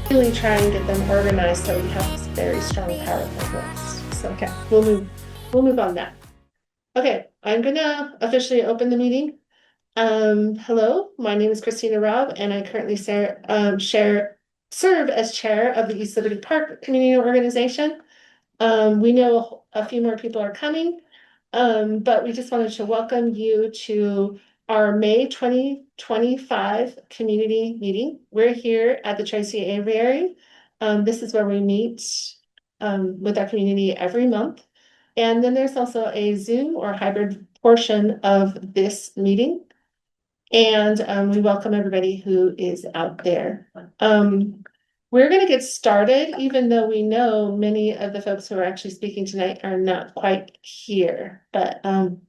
Really try and get them organized so we have this very strong, powerful voice. So okay, we'll move on that. Okay, I'm gonna officially open the meeting. Hello, my name is Christina Robb, and I currently serve as chair of the East Liberty Park Community Organization. We know a few more people are coming, but we just wanted to welcome you to our May 2025 community meeting. We're here at the Tracy Aviary. This is where we meet with our community every month. And then there's also a Zoom or hybrid portion of this meeting. And we welcome everybody who is out there. We're going to get started, even though we know many of the folks who are actually speaking tonight are not quite here, but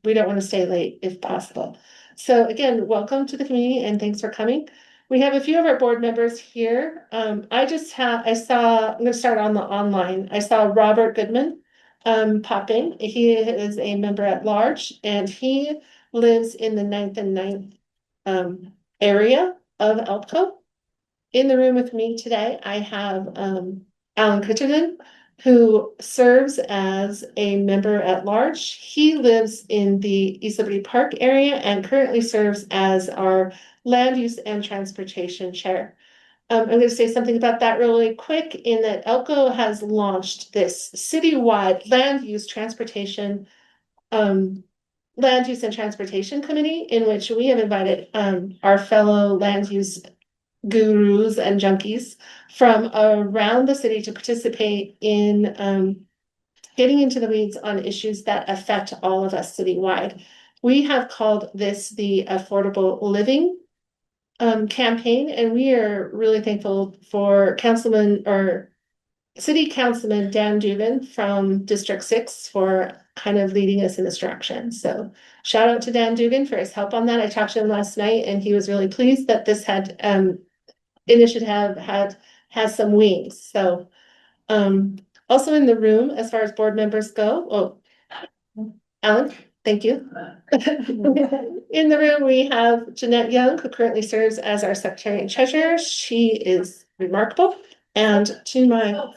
we don't want to stay late if possible. So again, welcome to the community and thanks for coming. We have a few of our board members here. I'm going to start on the online. I saw Robert Goodman pop in. He is a member at large and he lives in the 9th and 9th area of ELPCO. In the room with me today, I have Alan Crittenden, who serves as a member at large. He lives in the East Liberty Park area and currently serves as our land use and transportation chair. I'm going to say something about that really quick in that ELPCO has launched this citywide land use and transportation committee in which we have invited our fellow land use gurus and junkies from around the city to participate in getting into the weeds on issues that affect all of us citywide. We have called this the Affordable Living campaign, and we are really thankful for City Councilman Dan Dubin from District 6 for kind of leading us in this direction. So shout out to Dan Dugan for his help on that. I talked to him last night and he was really pleased that this initiative has some wings. So also in the room as far as board members go, Alan, thank you. In the room we have Jeanette Young, who currently serves as our secretary and treasurer. She is remarkable. And to my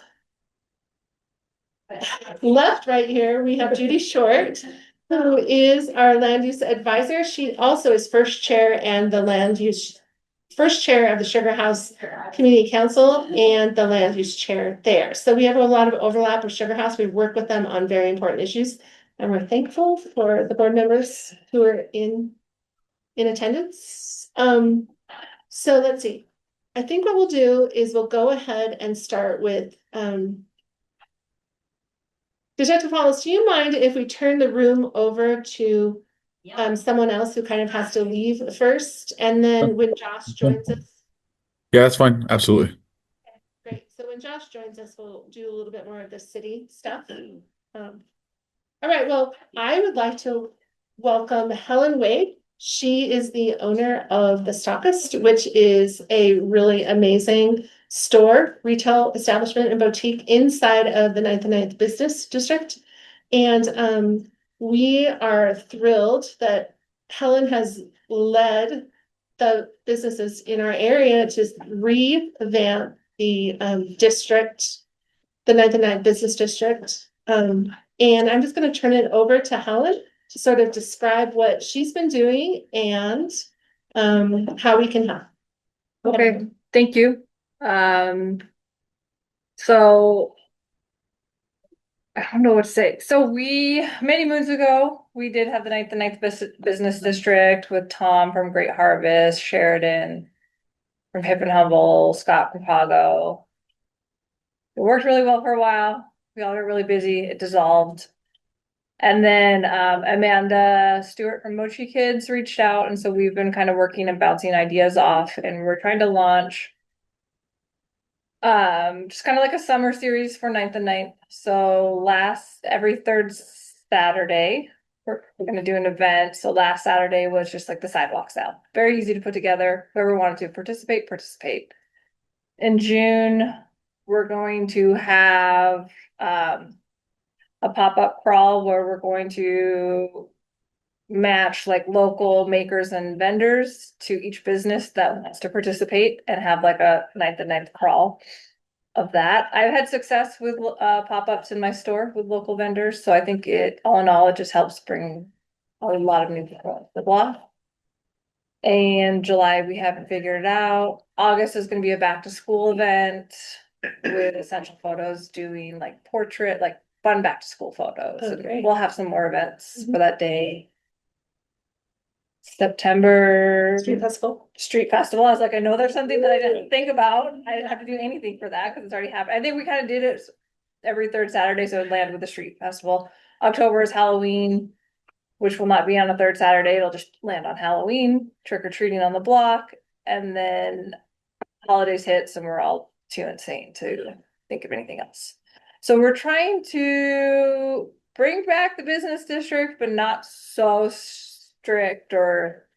left right here we have Judy Short, who is our land use advisor. She also is first chair of the Sugar House Community Council and the land use chair there. So we have a lot of overlap with Sugar House. We've worked with them on very important issues and we're thankful for the board members who are in attendance. So let's see. I think what we'll do is we'll go ahead and start with Detective Wallace, do you mind if we turn the room over to someone else who kind of has to leave first, and then when Josh joins us? Yeah, that's fine. Absolutely. Okay, great. So when Josh joins us, we'll do a little bit more of the city stuff. All right. Well, I would like to welcome Helen Wade. She is the owner of The Stockist, which is a really amazing retail establishment and boutique inside of the 9th and 9th business district. And we are thrilled that Helen has led the businesses in our area to revamp the district, the 9th and 9th business district. And I'm just going to turn it over to Helen to sort of describe what she's been doing and how we can help. Okay, thank you. So I don't know what to say. So many moons ago, we did have the ninth business district with Tom from Great Harvest, Sheridan from Hip and Humble, Scott from Pago. It worked really well for a while. We all got really busy. It dissolved. And then Amanda Stewart from Mochi Kids reached out. And so we've been kind of working and bouncing ideas off. And we're trying to launch just kind of like a summer series for ninth and ninth. So every third Saturday, we're gonna do an event. So last Saturday was just like the sidewalk sale. Very easy to put together. Whoever wanted to participate. In June, we're going to have a pop-up crawl where we're going to match like local makers and vendors to each business that wants to participate and have like a ninth and ninth crawl of that. I've had success with pop-ups in my store with local vendors, so I think all in all, it just helps bring a lot of new people to the block. And July, we haven't figured it out. August is gonna be a back to school event with Essential Photos doing like portrait, like fun back to school photos. Oh, And great. we'll have some more events for that day. September Street festival. Street Festival. I was like, I know there's something that I didn't think about. I didn't have to do anything for that because it's already happened. I think we kind of did it every third Saturday, so it would land with the street festival. October is Halloween, which will not be on a third Saturday. It'll just land on Halloween, trick or treating on the block, and then holidays hits and we're all too insane to think of anything else. So we're trying to bring back the business district, but not so strict or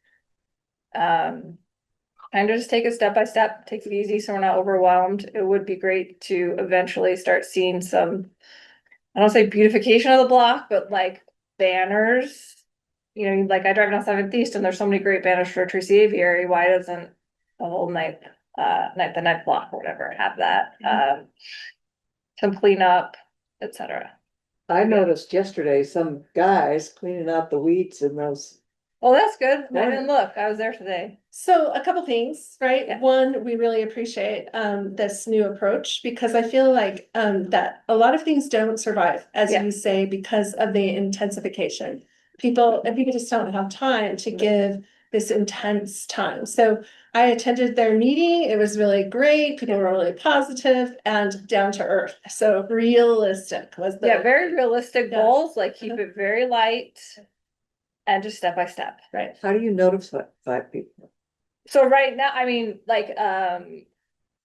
kind of just take it step by step, take it easy so we're not overwhelmed. It would be great to eventually start seeing some, I don't say beautification of the block, but like banners. You know, like I drive down 7th East and there's so many great banners for Tracy Aviary. Why doesn't the whole the ninth block or whatever have that? Some cleanup, etc. I noticed yesterday some guys cleaning out the weeds in those. Well, that's good. I Yeah. didn't look. I was there today. So a couple things, right? Yeah. One, we really appreciate this new approach because I feel like that a lot of things don't survive, as Yeah. you say, because of the intensification. People just don't have time to give this intense time. So I attended their meeting. It was really great. People were really positive and down to earth. So realistic was the Very realistic Yeah. goals, like keep it very light and just step by step. right. How do you notify people? So right now, I mean, like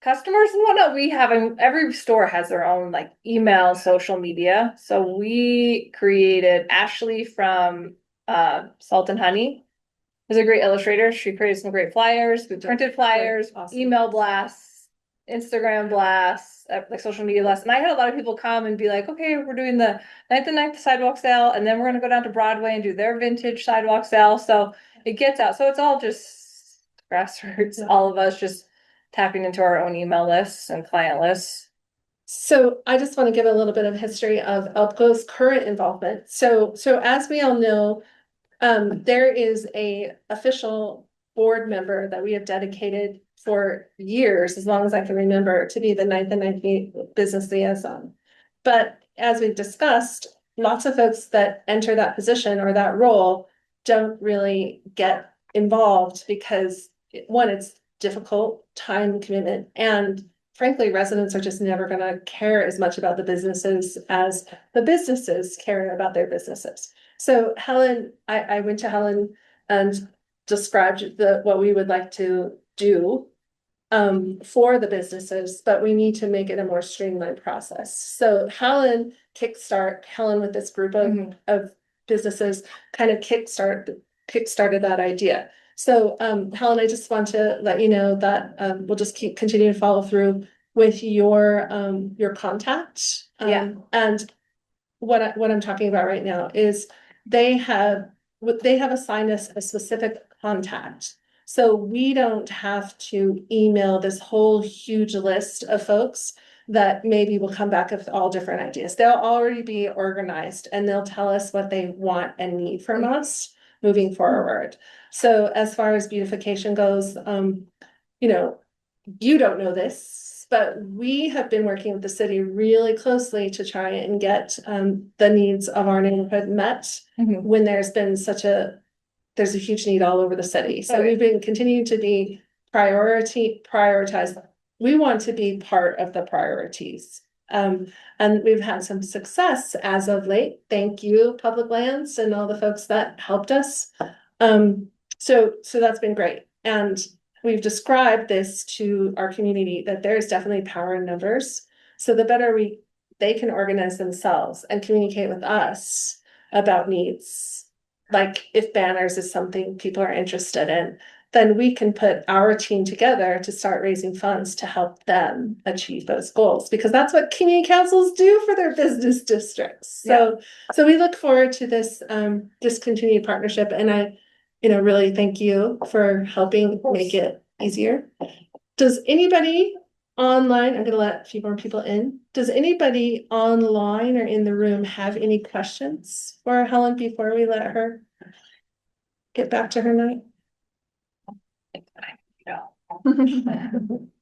customers and whatnot, we have every store has their own like email, social media. So we created Ashley from Salt and Honey is a great illustrator. She created some great flyers. We printed flyers, Awesome. email blasts, Instagram blasts, like social media blasts. And I had a lot of people come and be like, okay, we're doing the ninth and ninth sidewalk sale, and then we're gonna go down to Broadway and do their vintage sidewalk sale. So it gets out. So it's all just grassroots, all of us just tapping into our own email lists and client lists. So I just want to give a little bit of history of ELPCO's current involvement. So as we all know, there is a official board member that we have dedicated for years, as long as I can remember, to be the ninth and ninth business liaison. But as we've discussed, lots of folks that enter that position or that role don't really get involved because one, it's difficult time commitment, and frankly, residents are just never going to care as much about the businesses as the businesses care about their businesses. So Helen, I went to Helen and described what we would like to do for the businesses, but we need to make it a more streamlined process. So Helen with this group of businesses kind of kickstarted that idea. So Helen, I just want to let you know that we'll just continue to follow through with your contact. And what I'm talking about right now is they have assigned us a specific contact. So we don't have to email this whole huge list of folks that maybe will come back with all different ideas. They'll already be organized and they'll tell us what they want and need from us moving forward. So as far as beautification goes, you don't know this, but we have been working with the city really closely to try and get the needs of our neighborhood met Mhm. when there's a huge need all over the city. So Okay. we've been continuing to be prioritize. We want to be part of the priorities. And we've had some success as of late. Thank you, Public Lands, and all the folks that helped us. So that's been great. And we've described this to our community that there is definitely power in numbers. So the better they can organize themselves and communicate with us about needs. Like if banners is something people are interested in, then we can put our team together to start raising funds to help them achieve those goals, because that's what community councils do for their business districts. So we look forward to this continued partnership, and I really thank you for helping make it easier. Does anybody online, I'm gonna let a few more people in. Does anybody online or in the room have any questions for Helen before we let her get back to her night?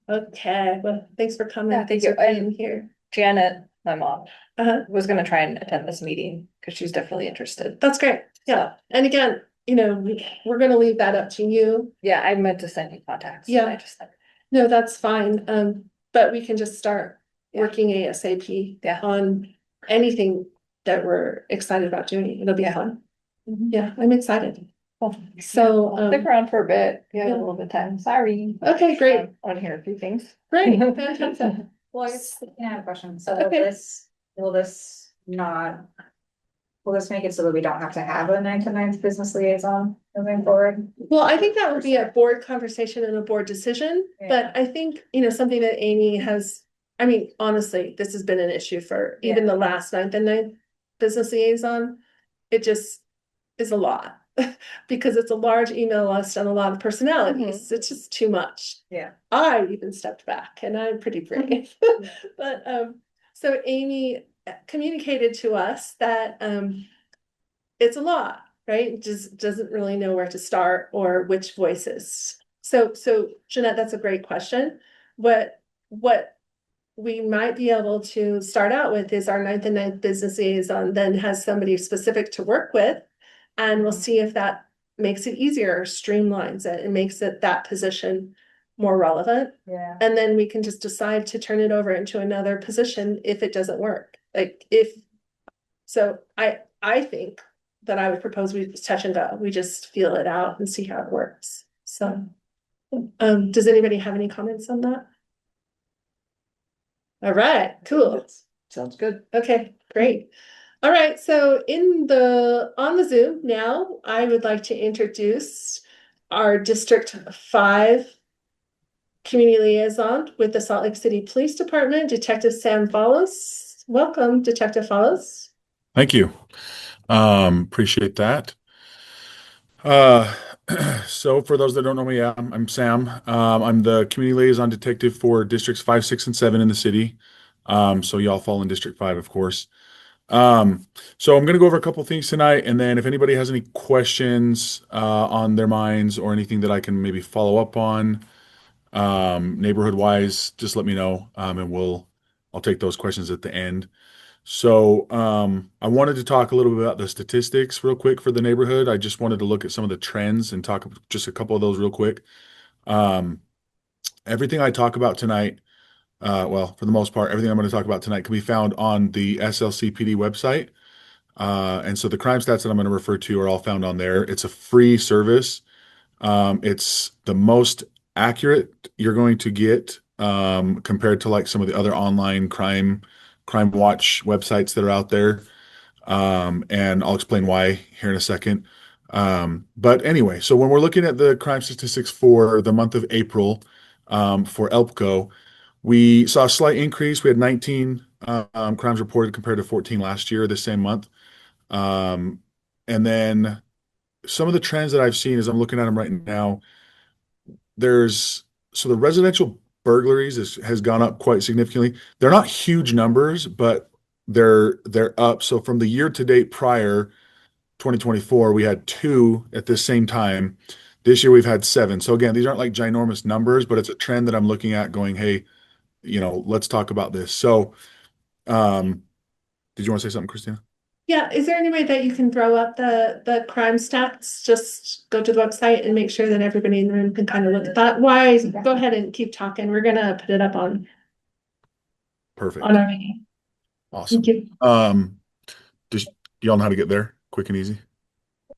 Okay, well, thanks for coming. Yeah, thank Thanks you. for being here. Janet, my mom, Uh-huh. was gonna try and attend this meeting because she's definitely interested. That's great. Yeah. And again, we're gonna leave that up to you. Yeah, I meant to send you contacts. Yeah. I just No, that's fine. But we can just start Yeah. working ASAP. Yeah. On anything that we're excited about doing. It'll be Yeah. fun. Yeah, I'm excited. Cool. So, Stick around for a bit. You have yeah. a little bit of time. Sorry. Okay, great, I want to hear a few things. great, fantastic. Well, I guess I have a question. So Okay. will this not? Will this make it so that we don't have to have a 9 to 9 business liaison moving forward? Well, I think that would be a board conversation and a board decision, but I think, something that Amy has, I mean, honestly, this has been an issue for even the last 9th business liaison. It just is a lot because it's a large email list and a lot of personalities. It's just too much. Yeah. I even stepped back and I'm pretty brave. But so Amy communicated to us that it's a lot, right? Just doesn't really know where to start or which voices. So Jeanette, that's a great question. What we might be able to start out with is our 9th business liaison then has somebody specific to work with, and we'll see if that makes it easier, streamlines it, and makes it that position more relevant. Yeah. And then we can just decide to turn it over into another position if it doesn't work. So I think that I would propose we touch and go. We just feel it out and see how it works. So, does anybody have any comments on that? All right, cool. Sounds good. Okay, great. All right, so on the Zoom now, I would like to introduce our District 5 community liaison with the Salt Lake City Police Department, Detective Sam Follows. Welcome, Detective Follows. Thank you. Appreciate that. Uh, so for those that don't know me, I'm Sam. I'm the community liaison detective for districts 5, 6, and 7 in the city. So y'all fall in District 5, of course. So I'm going to go over a couple things tonight, and then if anybody has any questions on their minds or anything that I can maybe follow up on, neighborhood wise, just let me know, and I'll take those questions at the end. So I wanted to talk a little bit about the statistics real quick for the neighborhood. I just wanted to look at some of the trends and talk just a couple of those real quick. Everything I talk about tonight, well, for the most part, everything I'm going to talk about tonight can be found on the SLCPD website. And so the crime stats that I'm going to refer to are all found on there. It's a free service. It's the most accurate you're going to get compared to like some of the other online crime watch websites that are out there. And I'll explain why here in a second. But anyway, so when we're looking at the crime statistics for the month of April for ELPCO, we saw a slight increase. We had 19 crimes reported compared to 14 last year, the same month. And then some of the trends that I've seen as I'm looking at them right now, so the residential burglaries has gone up quite significantly. They're not huge numbers, but they're up. So from the year to date prior, 2024, we had 2 at this same time. This year we've had 7. So again, these aren't like ginormous numbers, but it's a trend that I'm looking at going, hey, let's talk about this. So, did you want to say something, Christina? Yeah, is there any way that you can throw up the crime stats? Just go to the website and make sure that everybody in the room can kind of look at that. Why, go ahead and keep talking. We're gonna put it up on Perfect. our meeting. Awesome. Thank you. Just y'all know how to get there quick and easy.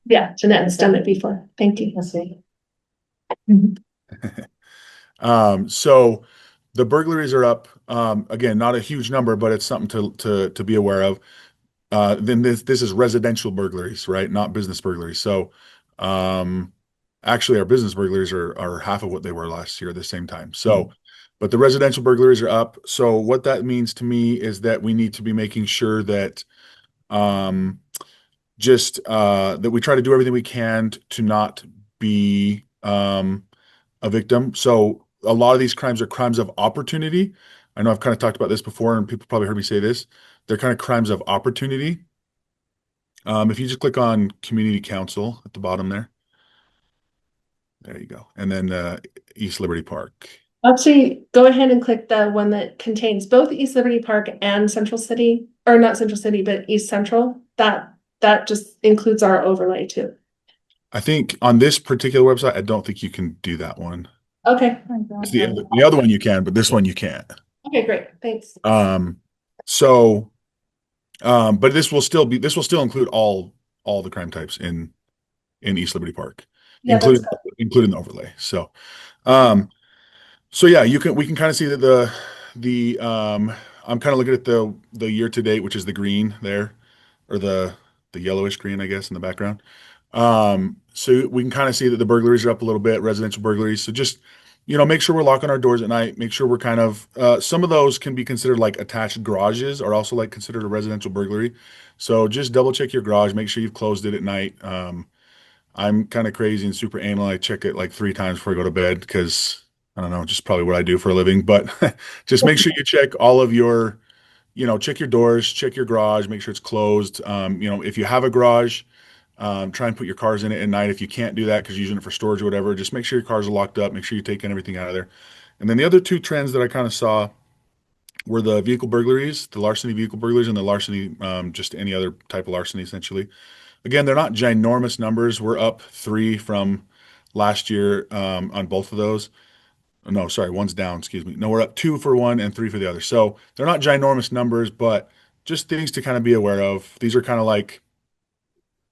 Yeah, Jeanette's done it before. Thank you. Let's see. So the burglaries are up. Again, not a huge number, but it's something to be aware of. Then this is residential burglaries, right? Not business burglaries. So, actually, our business burglaries are half of what they were last year at the same time. So, but the residential burglaries are up. So what that means to me is that we need to be making sure that um, just that we try to do everything we can to not be a victim. So a lot of these crimes are crimes of opportunity. I know I've kind of talked about this before, and people probably heard me say this. They're kind of crimes of opportunity. If you just click on Community Council at the bottom there you go. And then East Liberty Park. Actually, go ahead and click the one that contains both East Liberty Park and Central City, or not Central City, but East Central. That just includes our overlay too. I think on this particular website, I don't think you can do that one. Okay. It's the other one you can, but this one you can't. Okay, great. Thanks. So, but this will still include all the crime types in East Liberty Park, Yeah, including the overlay. Um, so yeah, we can kind of see that I'm kind of looking at the year to date, which is the green there, or the yellowish green, I guess, in the background. So we can kind of see that the burglaries are up a little bit, residential burglaries. So just, make sure we're locking our doors at night. Make sure we're kind of, some of those can be considered like attached garages are also like considered a residential burglary. So just double check your garage, make sure you've closed it at night. I'm kind of crazy and super anal. I check it like 3 times before I go to bed because I don't know, just probably what I do for a living, but just make sure you check all of your, check your doors, check your garage, make sure it's closed. If you have a garage, try and put your cars in it at night. If you can't do that because you're using it for storage or whatever, just make sure your cars are locked up. Make sure you're taking everything out of there. And then the other two trends that I kind of saw were the vehicle burglaries, the larceny vehicle burglaries, and the larceny, just any other type of larceny, essentially. Again, they're not ginormous numbers. We're up 3 from last year on both of those. No, sorry, one's down, excuse me. No, we're up 2 for one and 3 for the other. So they're not ginormous numbers, but just things to kind of be aware of. These are kind of like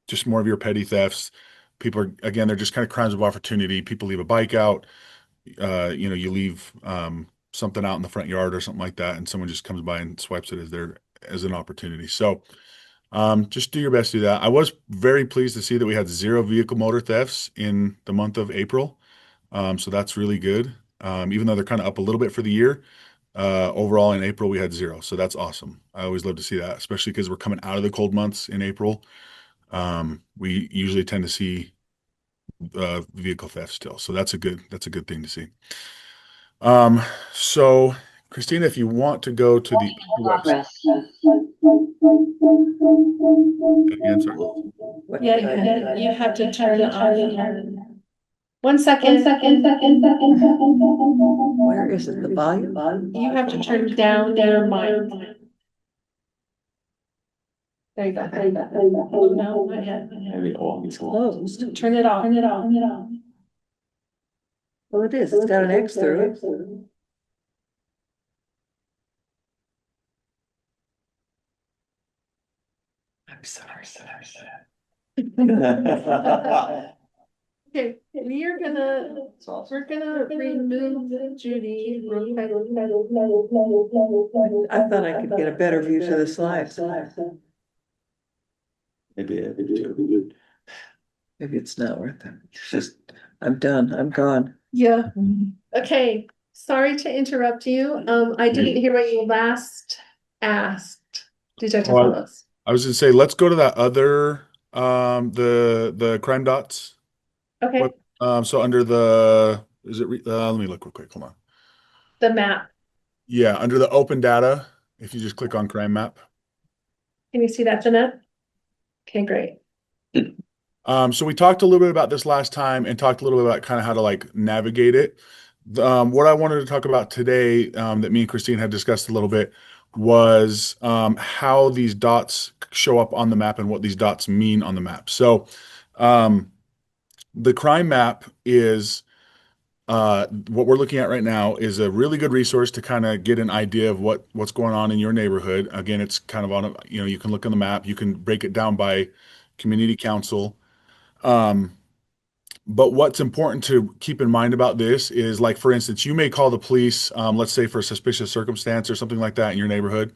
just more of your petty thefts. People are, again, they're just kind of crimes of opportunity. People leave a bike out, you leave something out in the front yard or something like that, and someone just comes by and swipes it as an opportunity. So just do your best to do that. I was very pleased to see that we had 0 vehicle motor thefts in the month of April. So that's really good. Even though they're kind of up a little bit for the year, overall in April we had 0. So that's awesome. I always love to see that, especially because we're coming out of the cold months in April. We usually tend to see vehicle theft still. So that's a good thing to see. So Christina, if you want to go to the website. Again, sorry. Yeah, you have to turn it on. 1 second. Where is it? The volume? You have to turn down your mic. There you go. Oh, no, not yet. It's closed. Turn it off. Well, it is. It's got an X through it. I'm sorry. Okay, we're gonna remove Judy real quick. I thought I could get a better view to the slides. Maybe it's not worth it. It's just, I'm done. I'm gone. Yeah, okay, sorry to interrupt you. I didn't hear what you last asked. Detective Well, Fellows. I was going to say, let's go to that other, the crime dots. Okay, So under let me look real quick. Hold on. the map. Yeah, under the open data, if you just click on crime map. Can you see that, Jeanette? Okay, great. So we talked a little bit about this last time and talked a little bit about kind of how to like navigate it. What I wanted to talk about today, that me and Christine had discussed a little bit, was how these dots show up on the map and what these dots mean on the map. So, um, the crime map is what we're looking at right now is a really good resource to kind of get an idea of what's going on in your neighborhood. Again, it's kind of on a, you can look on the map, you can break it down by community council. Um, But what's important to keep in mind about this is, like, for instance, you may call the police, let's say for a suspicious circumstance or something like that in your neighborhood.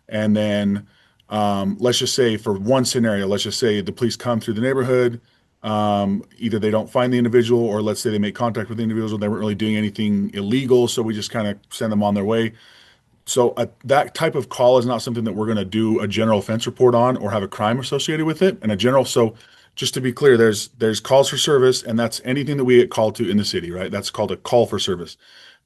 And then, let's just say for one scenario, let's just say the police come through the neighborhood. Either they don't find the individual, or let's say they make contact with the individual. They weren't really doing anything illegal. So we just kind of send them on their way. So that type of call is not something that we're going to do a general offense report on or have a crime associated with it. And a general, so just to be clear, there's calls for service, and that's anything that we get called to in the city, right? That's called a call for service.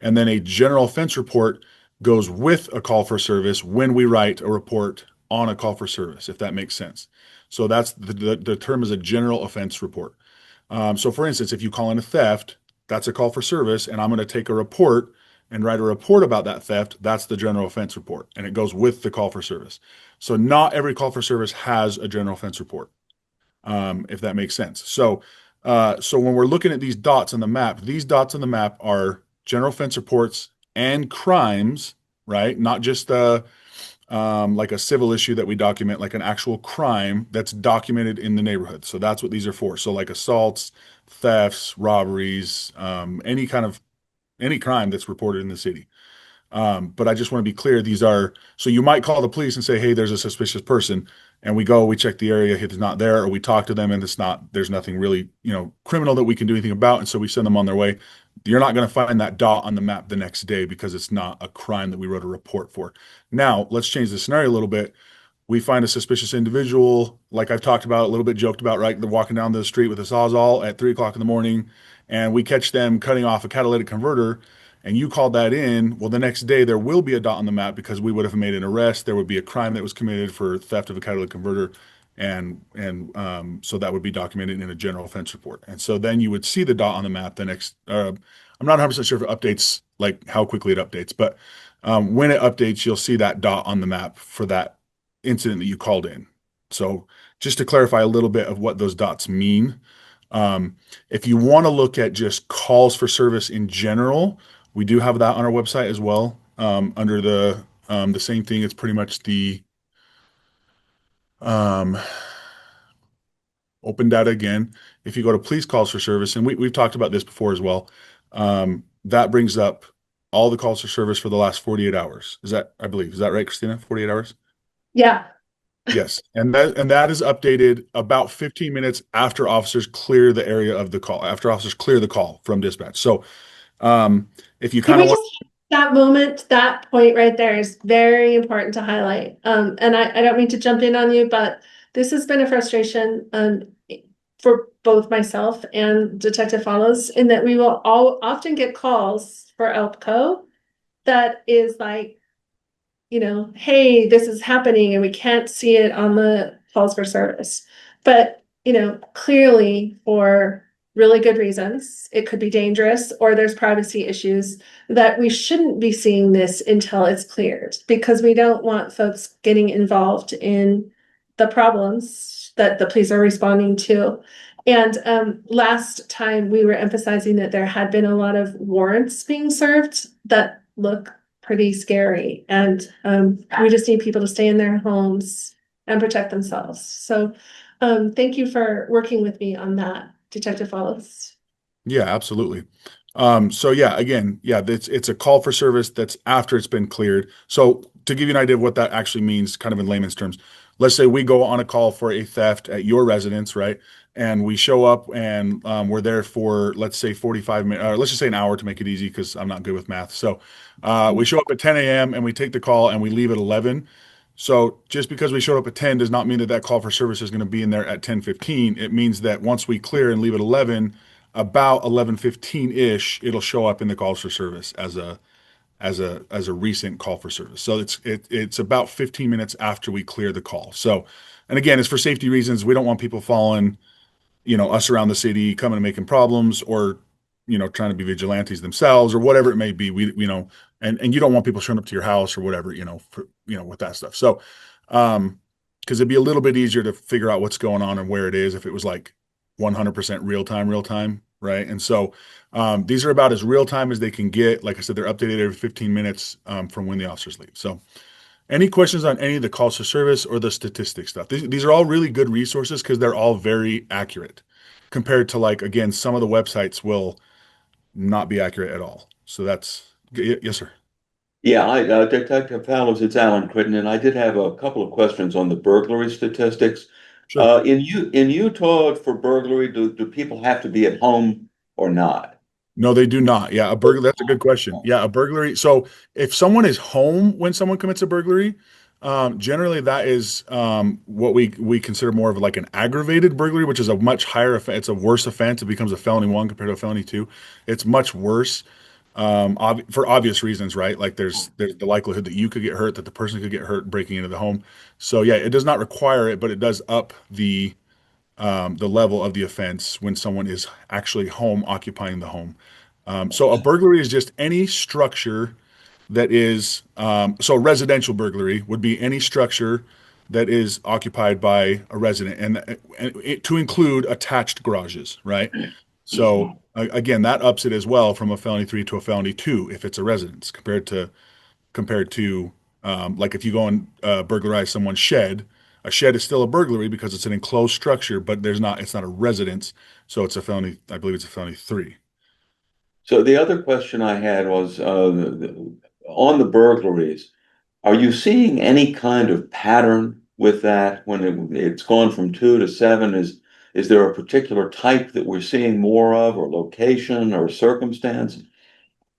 And then a general offense report goes with a call for service when we write a report on a call for service, if that makes sense. So that's the term is a general offense report. So for instance, if you call in a theft, that's a call for service, and I'm going to take a report and write a report about that theft. That's the general offense report, and it goes with the call for service. So not every call for service has a general offense report, if that makes sense. So when we're looking at these dots on the map, these dots on the map are general offense reports and crimes, right? Not just like a civil issue that we document, like an actual crime that's documented in the neighborhood. So that's what these are for. So like assaults, thefts, robberies, any crime that's reported in the city. But I just want to be clear, these are, so you might call the police and say, hey, there's a suspicious person. And we go, we check the area, it's not there, or we talk to them and there's nothing really, criminal that we can do anything about. And so we send them on their way. You're not going to find that dot on the map the next day because it's not a crime that we wrote a report for. Now, let's change the scenario a little bit. We find a suspicious individual, like I've talked about, a little bit joked about, right? They're walking down the street with a Sawzall at 3 o'clock in the morning, and we catch them cutting off a catalytic converter, and you called that in. Well, the next day there will be a dot on the map because we would have made an arrest. There would be a crime that was committed for theft of a catalytic converter, so that would be documented in a general offense report. And so then you would see the dot on the map the next. I'm not 100% sure if it updates, like how quickly it updates, but when it updates, you'll see that dot on the map for that incident that you called in. So just to clarify a little bit of what those dots mean, if you want to look at just calls for service in general, we do have that on our website as well. Under the same thing, it's pretty much the um, open data again. If you go to police calls for service, and we've talked about this before as well, that brings up all the calls for service for the last 48 hours. I believe, is that right, Christina? 48 hours? Yeah. Yes, and that is updated about 15 minutes after officers clear the area of the call, after officers clear the call from dispatch. So, if you Can kind we of want, just, that moment, that point right there is very important to highlight. And I don't mean to jump in on you, but this has been a frustration, for both myself and Detective Follows, in that we will all often get calls for ELPCO that is like, hey, this is happening and we can't see it on the calls for service. But, clearly for really good reasons, it could be dangerous or there's privacy issues, that we shouldn't be seeing this until it's cleared, because we don't want folks getting involved in the problems that the police are responding to. And last time we were emphasizing that there had been a lot of warrants being served that look pretty scary, and we just need people to stay in their homes and protect themselves. So thank you for working with me on that, Detective Follows. yeah, absolutely. So yeah, again, yeah, it's a call for service that's after it's been cleared. So to give you an idea of what that actually means, kind of in layman's terms, let's say we go on a call for a theft at your residence, right? And we show up and we're there for, let's say 45 minutes, or let's just say an hour to make it easy because I'm not good with math. So we show up at 10 a.m. and we take the call and we leave at 11. So just because we showed up at 10 does not mean that that call for service is going to be in there at 10:15. It means that once we clear and leave at 11, about 11:15-ish, it'll show up in the calls for service as a recent call for service. So it's about 15 minutes after we clear the call. So, and again, it's for safety reasons. We don't want people following, us around the city, coming and making problems, or trying to be vigilantes themselves or whatever it may be. And you don't want people showing up to your house or whatever, with that stuff. So, because it'd be a little bit easier to figure out what's going on and where it is if it was like 100% real time, right? And so, these are about as real time as they can get. Like I said, they're updated every 15 minutes from when the officers leave. So, any questions on any of the calls to service or the statistics stuff? These are all really good resources because they're all very accurate compared to, like, again, some of the websites will not be accurate at all. So yes, sir. Yeah, Detective Fallows, it's Alan Critton, and I did have a couple of questions on the burglary statistics. Sure. In Utah for burglary, do people have to be at home or not? No, they do not. Yeah, a burglar. That's a good question. Yeah, a burglary. So if someone is home when someone commits a burglary, generally that is what we consider more of like an aggravated burglary, which is a much higher offense. It's a worse offense. It becomes a felony 1 compared to a felony 2. It's much worse for obvious reasons, right? Like there's the likelihood that you could get hurt, that the person could get hurt breaking into the home. So yeah, it does not require it, but it does up the level of the offense when someone is actually home occupying the home. So a burglary is just any structure that is, so a residential burglary would be any structure that is occupied by a resident and to include attached garages, right? So again, that ups it as well from a felony 3 to a felony 2 if it's a residence compared to like if you go and burglarize someone's shed. A shed is still a burglary because it's an enclosed structure, but it's not a residence, so it's a felony. I believe it's a felony 3. So the other question I had was on the burglaries, are you seeing any kind of pattern with that when it's gone from 2 to 7? Is there a particular type that we're seeing more of, or location, or circumstance?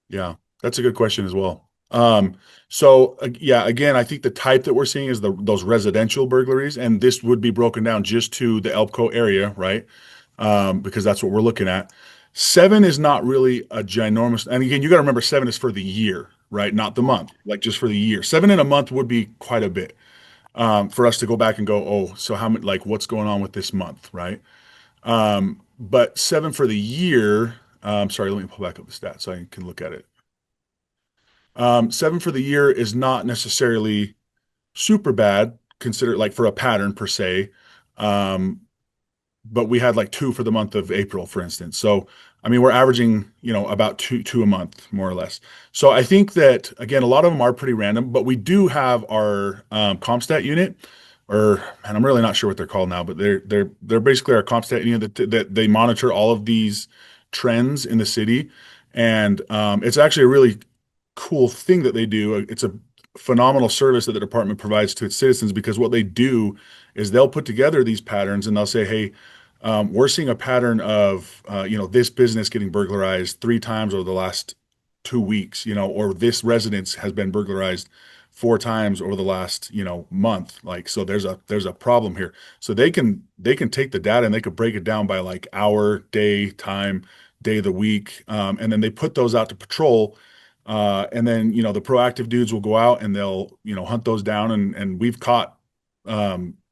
Yeah, that's a good question as well. So yeah, again, I think the type that we're seeing is those residential burglaries, and this would be broken down just to the ELPCO area, right? Because that's what we're looking at. 7 is not really a ginormous, and again, you got to remember 7 is for the year, right? Not the month, like just for the year. 7 in a month would be quite a bit for us to go back and go, oh, so how many, like, what's going on with this month, right? But 7 for the year. Sorry, let me pull back up the stats so I can look at it. 7 for the year is not necessarily super bad, consider like for a pattern per se. Um, but we had like 2 for the month of April, for instance. So, I mean, we're averaging, about two a month, more or less. So I think that again, a lot of them are pretty random, but we do have our CompStat unit, and I'm really not sure what they're called now, but they're basically our CompStat unit that they monitor all of these trends in the city, and it's actually a really cool thing that they do. It's a phenomenal service that the department provides to its citizens because what they do is they'll put together these patterns and they'll say, hey, we're seeing a pattern of this business getting burglarized 3 times over the last 2 weeks, or this residence has been burglarized 4 times over the last month. Like, so there's a problem here. So they can take the data and they could break it down by like hour, day, time, day of the week, and then they put those out to patrol. And then, the proactive dudes will go out and they'll, hunt those down. And we've caught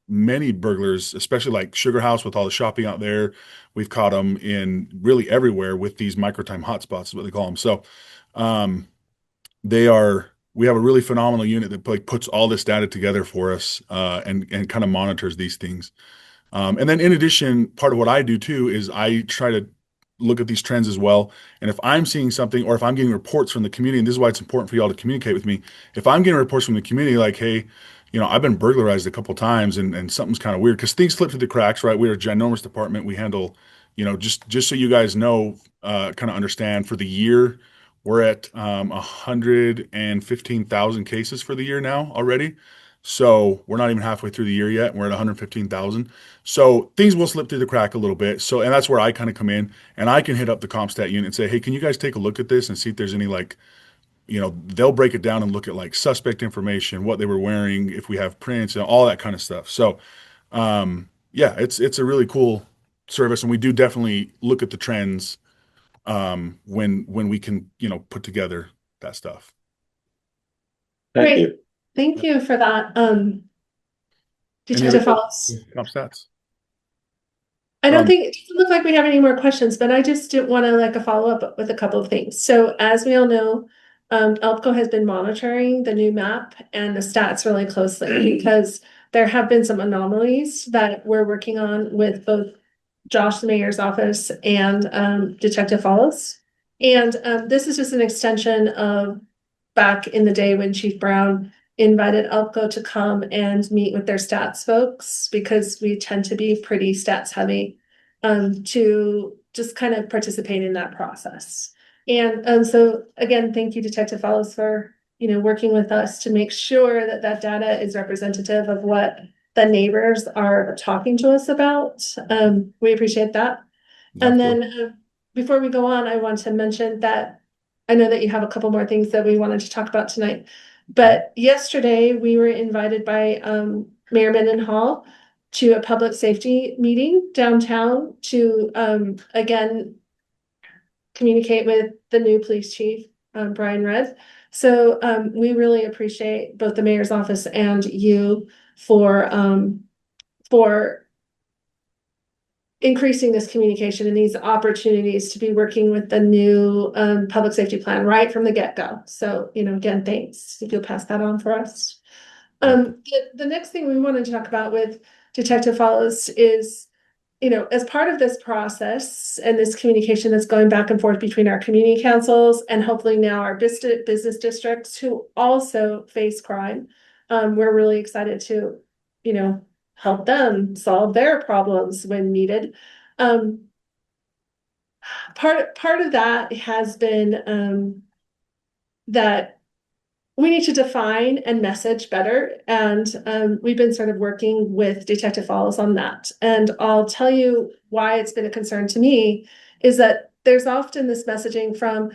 many burglars, especially like Sugar House with all the shopping out there. We've caught them in really everywhere with these microtime hotspots, is what they call them. So um, we have a really phenomenal unit that like puts all this data together for us and kind of monitors these things. And then in addition, part of what I do too is I try to look at these trends as well. And if I'm seeing something or if I'm getting reports from the community, and this is why it's important for y'all to communicate with me. If I'm getting reports from the community like, hey, I've been burglarized a couple times and something's kind of weird because things slip through the cracks, right? We're a ginormous department. We handle, just so you guys know, kind of understand for the year, we're at 115,000 cases for the year now already. So we're not even halfway through the year yet. We're at 115,000. So things will slip through the crack a little bit. So, and that's where I kind of come in and I can hit up the CompStat unit and say, hey, can you guys take a look at this and see if there's any like, they'll break it down and look at like suspect information, what they were wearing, if we have prints and all that kind of stuff. So, yeah, it's a really cool service and we do definitely look at the trends when we can, put together that stuff. Thank Great. you. Thank you for that. Any Detective other Falls. CompStats? I don't Um, think, it doesn't look like we have any more questions, but I just did want to like a follow-up with a couple of things. So as we all know, ELPCO has been monitoring the new map and the stats really closely because there have been some anomalies that we're working on with both Josh, the mayor's office, and Detective Follows. And this is just an extension of back in the day when Chief Brown invited ELPCO to come and meet with their stats folks because we tend to be pretty stats heavy to just kind of participate in that process. And so again, thank you, Detective Follows, for working with us to make sure that that data is representative of what the neighbors are talking to us about. We appreciate that. yeah, And of course. then before we go on, I want to mention that I know that you have a couple more things that we wanted to talk about tonight. But yesterday we were invited by Mayor Mendenhall to a public safety meeting downtown to again communicate with the new police chief, Brian Red. So we really appreciate both the mayor's office and you for increasing this communication and these opportunities to be working with the new public safety plan right from the get-go. So, again, thanks. If you'll pass that on for us. The next thing we wanted to talk about with Detective Follows is, as part of this process and this communication that's going back and forth between our community councils and hopefully now our business districts who also face crime, we're really excited to, help them solve their problems when needed. Um, part of that has been that we need to define and message better, and we've been sort of working with Detective Follows on that. And I'll tell you why it's been a concern to me is that there's often this messaging from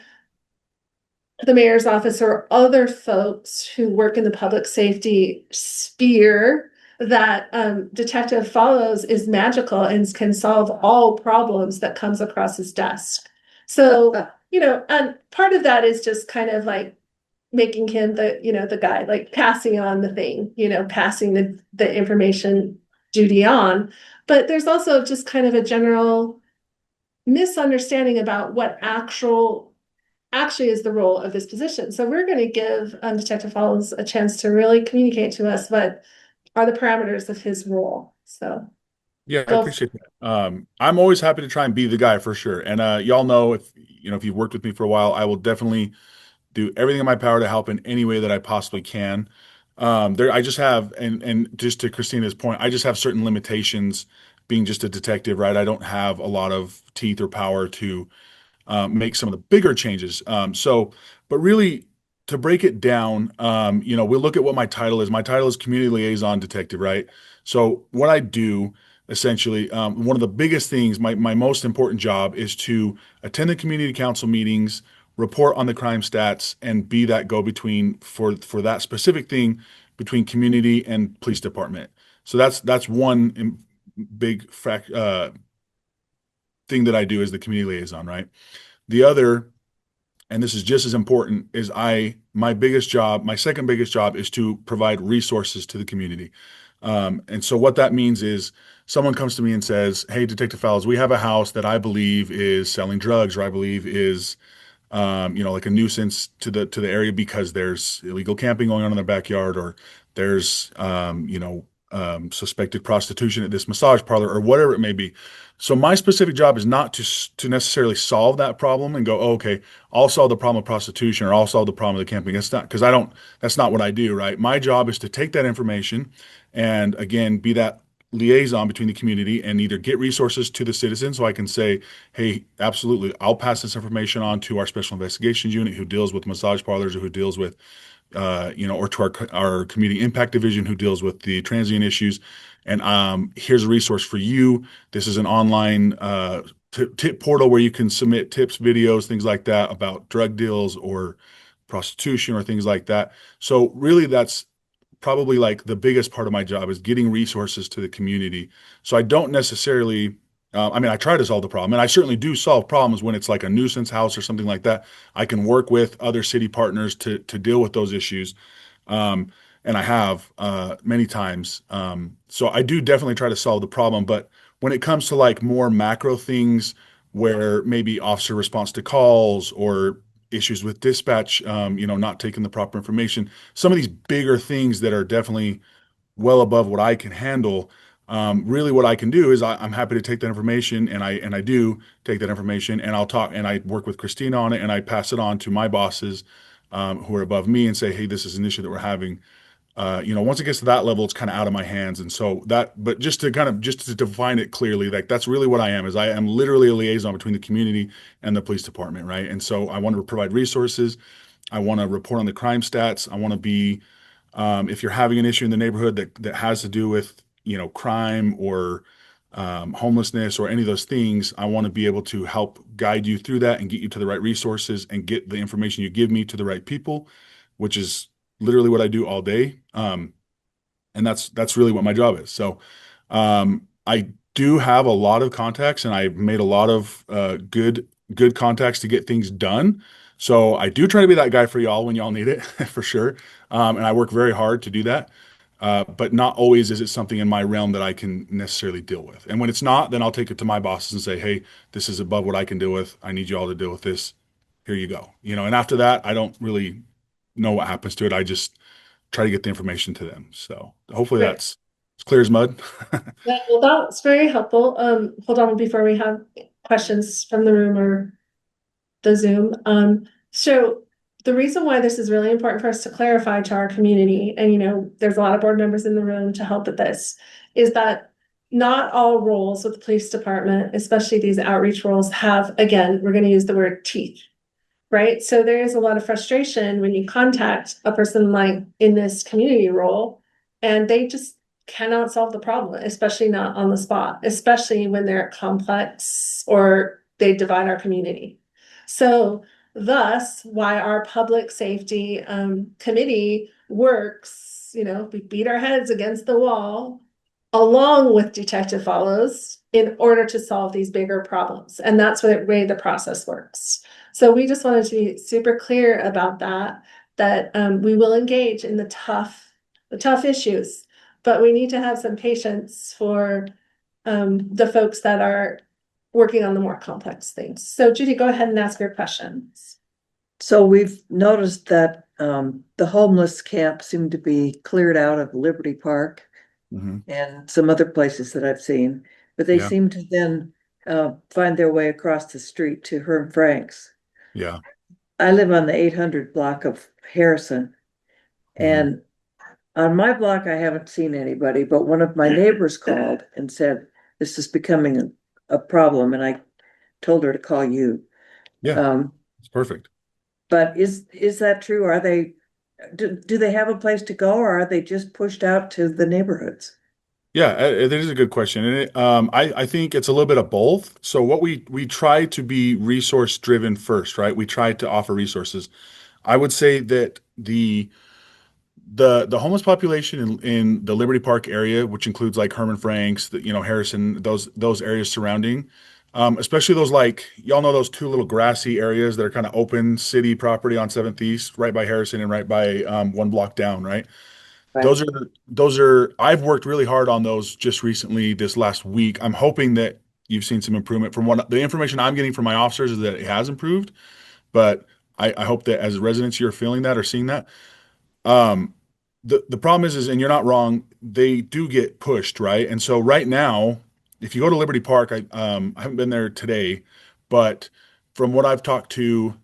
the mayor's office or other folks who work in the public safety sphere that Detective Follows is magical and can solve all problems that comes across his desk. So, and part of that is just kind of like making him the guy, like passing on the thing, passing the information duty on. But there's also just kind of a general misunderstanding about what actually is the role of this position. So we're going to give Detective Follows a chance to really communicate to us what are the parameters of his role. So Yeah, I go. appreciate that. I'm always happy to try and be the guy for sure. And y'all know if you've worked with me for a while, I will definitely do everything in my power to help in any way that I possibly can. I just have, and just to Christina's point, I just have certain limitations being just a detective, right? I don't have a lot of teeth or power to make some of the bigger changes. But really, to break it down, we'll look at what my title is. My title is Community Liaison Detective, right? So what I do essentially, one of the biggest things, my most important job is to attend the community council meetings, report on the crime stats, and be that go-between for that specific thing between community and police department. So that's one big thing that I do as the community liaison, right? The other, and this is just as important, is my second biggest job is to provide resources to the community. And so what that means is someone comes to me and says, "Hey, Detective Fowles, we have a house that I believe is selling drugs, or I believe is like a nuisance to the area because there's illegal camping going on in their backyard, or there's suspected prostitution at this massage parlor, or whatever it may be." So my specific job is not to necessarily solve that problem and go, oh, okay, I'll solve the problem of prostitution or I'll solve the problem of the camping. That's not because I don't. That's not what I do, right? My job is to take that information and again be that liaison between the community and either get resources to the citizens so I can say, hey, absolutely, I'll pass this information on to our special investigations unit who deals with massage parlors or who deals with, or to our community impact division who deals with the transient issues. And here's a resource for you. This is an online tip portal where you can submit tips, videos, things like that about drug deals or prostitution or things like that. So really that's probably like the biggest part of my job is getting resources to the community. So I don't necessarily, I try to solve the problem, and I certainly do solve problems when it's like a nuisance house or something like that. I can work with other city partners to deal with those issues, and I have many times. So I do definitely try to solve the problem. But when it comes to like more macro things where maybe officer response to calls or issues with dispatch, not taking the proper information, some of these bigger things that are definitely well above what I can handle. Really, what I can do is I'm happy to take that information, and I do take that information, and I'll talk and I work with Christina on it, and I pass it on to my bosses who are above me and say, hey, this is an issue that we're having. Once it gets to that level, it's kind of out of my hands, and so but just to define it clearly, like that's really what I am. Is I am literally a liaison between the community and the police department, right? And so I want to provide resources. I want to report on the crime stats. I want to be if you're having an issue in the neighborhood that has to do with, crime or homelessness or any of those things, I want to be able to help guide you through that and get you to the right resources and get the information you give me to the right people, which is literally what I do all day. And that's really what my job is. So I do have a lot of contacts, and I've made a lot of good contacts to get things done. So I do try to be that guy for y'all when y'all need it, for sure. And I work very hard to do that. But not always is it something in my realm that I can necessarily deal with. And when it's not, then I'll take it to my bosses and say, hey, this is above what I can deal with. I need you all to deal with this. Here you go. And after that, I don't really know what happens to it. I just try to get the information to them. So hopefully Right. that's as clear as mud. Yeah, well, that's very helpful. Hold on before we have questions from the room or the Zoom. So the reason why this is really important for us to clarify to our community, and there's a lot of board members in the room to help with this, is that not all roles with the police department, especially these outreach roles, have, again, we're going to use the word teeth, right? So there is a lot of frustration when you contact a person like in this community role, and they just cannot solve the problem, especially not on the spot, especially when they're complex or they divide our community. So thus why our public safety committee works, we beat our heads against the wall along with detective follows in order to solve these bigger problems. And that's what way the process works. So we just wanted to be super clear about that we will engage in the tough issues, but we need to have some patience for the folks that are working on the more complex things. So Judy, go ahead and ask your questions. So we've noticed that the homeless camp seemed to be cleared out of Liberty Park Mhm. and some other places that I've seen, but they Yeah. seem to then find their way across the street to Herm Frank's. Yeah. I live on the 800 block of Harrison, and on my block, I haven't seen anybody, but one of my neighbors called and said, this is becoming a problem, and I told her to call you. Yeah. It's perfect. But is that true? Are they, do they have a place to go, or are they just pushed out to the neighborhoods? Yeah, that is a good question. And I think it's a little bit of both. So what we try to be resource driven first, right? We try to offer resources. I would say that the homeless population in the Liberty Park area, which includes like Herman Frank's, Harrison, those areas surrounding, especially those, like, y'all know those two little grassy areas that are kind of open city property on 7th East, right by Harrison and right by one block down, right? Right. Those are I've worked really hard on those just recently this last week. I'm hoping that you've seen some improvement from what the information I'm getting from my officers is that it has improved, but I hope that as residents you're feeling that or seeing that. Um, the problem is, and you're not wrong, they do get pushed, right? And so right now, if you go to Liberty Park, I haven't been there today, but from what I've talked to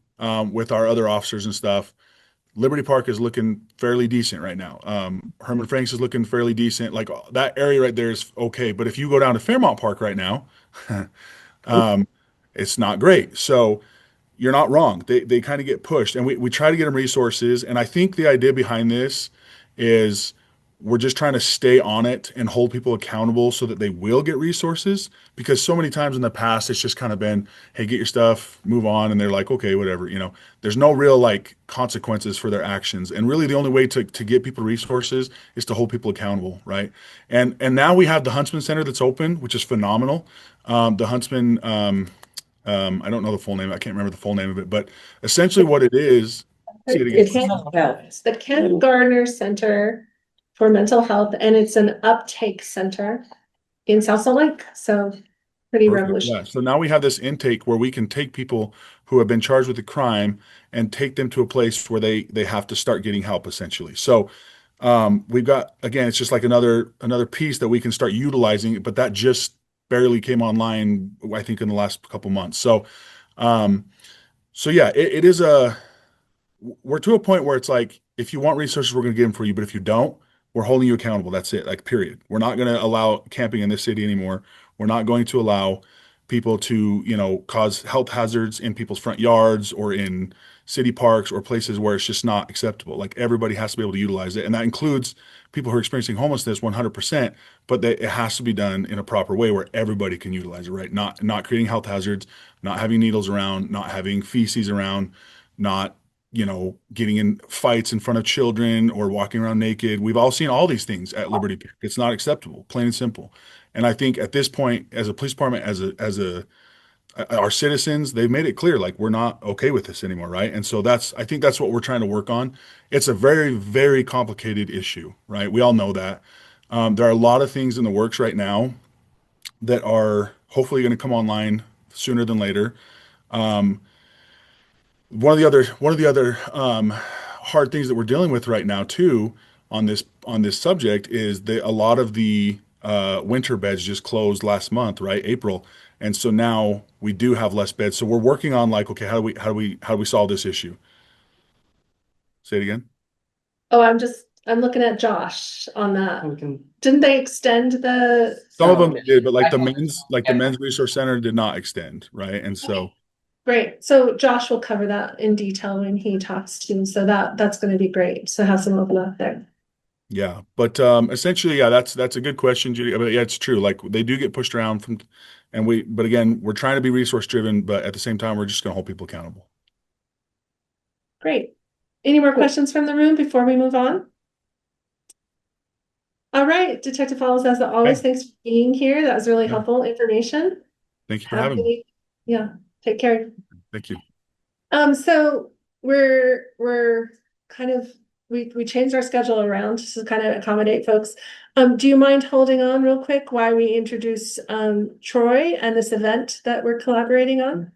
with our other officers and stuff, Liberty Park is looking fairly decent right now. Herman Franks is looking fairly decent. Like that area right there is okay. But if you go down to Fairmont Park right now, um, it's not great. So you're not wrong. They kind of get pushed, and we try to get them resources. And I think the idea behind this is we're just trying to stay on it and hold people accountable so that they will get resources. Because so many times in the past, it's just kind of been, hey, get your stuff, move on, and they're like, okay, whatever. There's no real like consequences for their actions. And really, the only way to get people resources is to hold people accountable, right? And now we have the Huntsman Center that's open, which is phenomenal. The Huntsman. I don't know the full name. I can't remember the full name of it, but essentially what it is, say it again. It's mental health. It's the Ken Gardner Center for Mental Health, and it's an uptake center. in South Salt Lake, so pretty Perfect. revolutionary. Yeah. So now we have this intake where we can take people who have been charged with a crime and take them to a place where they have to start getting help essentially. So we've got, again, it's just like another piece that we can start utilizing, but that just barely came online, I think, in the last couple months. Um, so yeah, it is we're to a point where it's like, if you want resources, we're going to give them for you, but if you don't, we're holding you accountable. That's it. Like, period. We're not going to allow camping in this city anymore. We're not going to allow people to, cause health hazards in people's front yards or in city parks or places where it's just not acceptable. Like, everybody has to be able to utilize it. And that includes people who are experiencing homelessness 100%, but it has to be done in a proper way where everybody can utilize it, right? Not creating health hazards, not having needles around, not having feces around, not getting in fights in front of children or walking around naked. We've all seen all these things at Liberty Park. It's not acceptable, plain and simple. And I think at this point, as a police department, our citizens, they've made it clear, like, we're not okay with this anymore, right? And so I think that's what we're trying to work on. It's a very, very complicated issue, right? We all know that. There are a lot of things in the works right now that are hopefully going to come online sooner than later. Um, one of the other hard things that we're dealing with right now too on this subject is that a lot of the winter beds just closed last month, right? April. And so now we do have less beds. So we're working on, like, okay, how do we solve this issue? Say it again. Oh, I'm looking at Josh on that. We can, Didn't they extend the? Some of So- them did, but like the I- men's resource center did not extend, right? And so Great. So Josh will cover that in detail when he talks to you. So that's going to be great. So have some overlap there. yeah, but essentially, yeah, that's a good question, Judy. But yeah, it's true. Like, they do get pushed around but again, we're trying to be resource driven, but at the same time, we're just going to hold people accountable. Great. Any more questions from the room before we move on? All right, Detective Follows, as always, Okay. thanks for being here. That was really Yeah. helpful information. Thank you for Have a having good me. week. Yeah, take care. Thank you. So we're kind of we changed our schedule around to kind of accommodate folks. Do you mind holding on real quick while we introduce Troy and this event that we're collaborating on?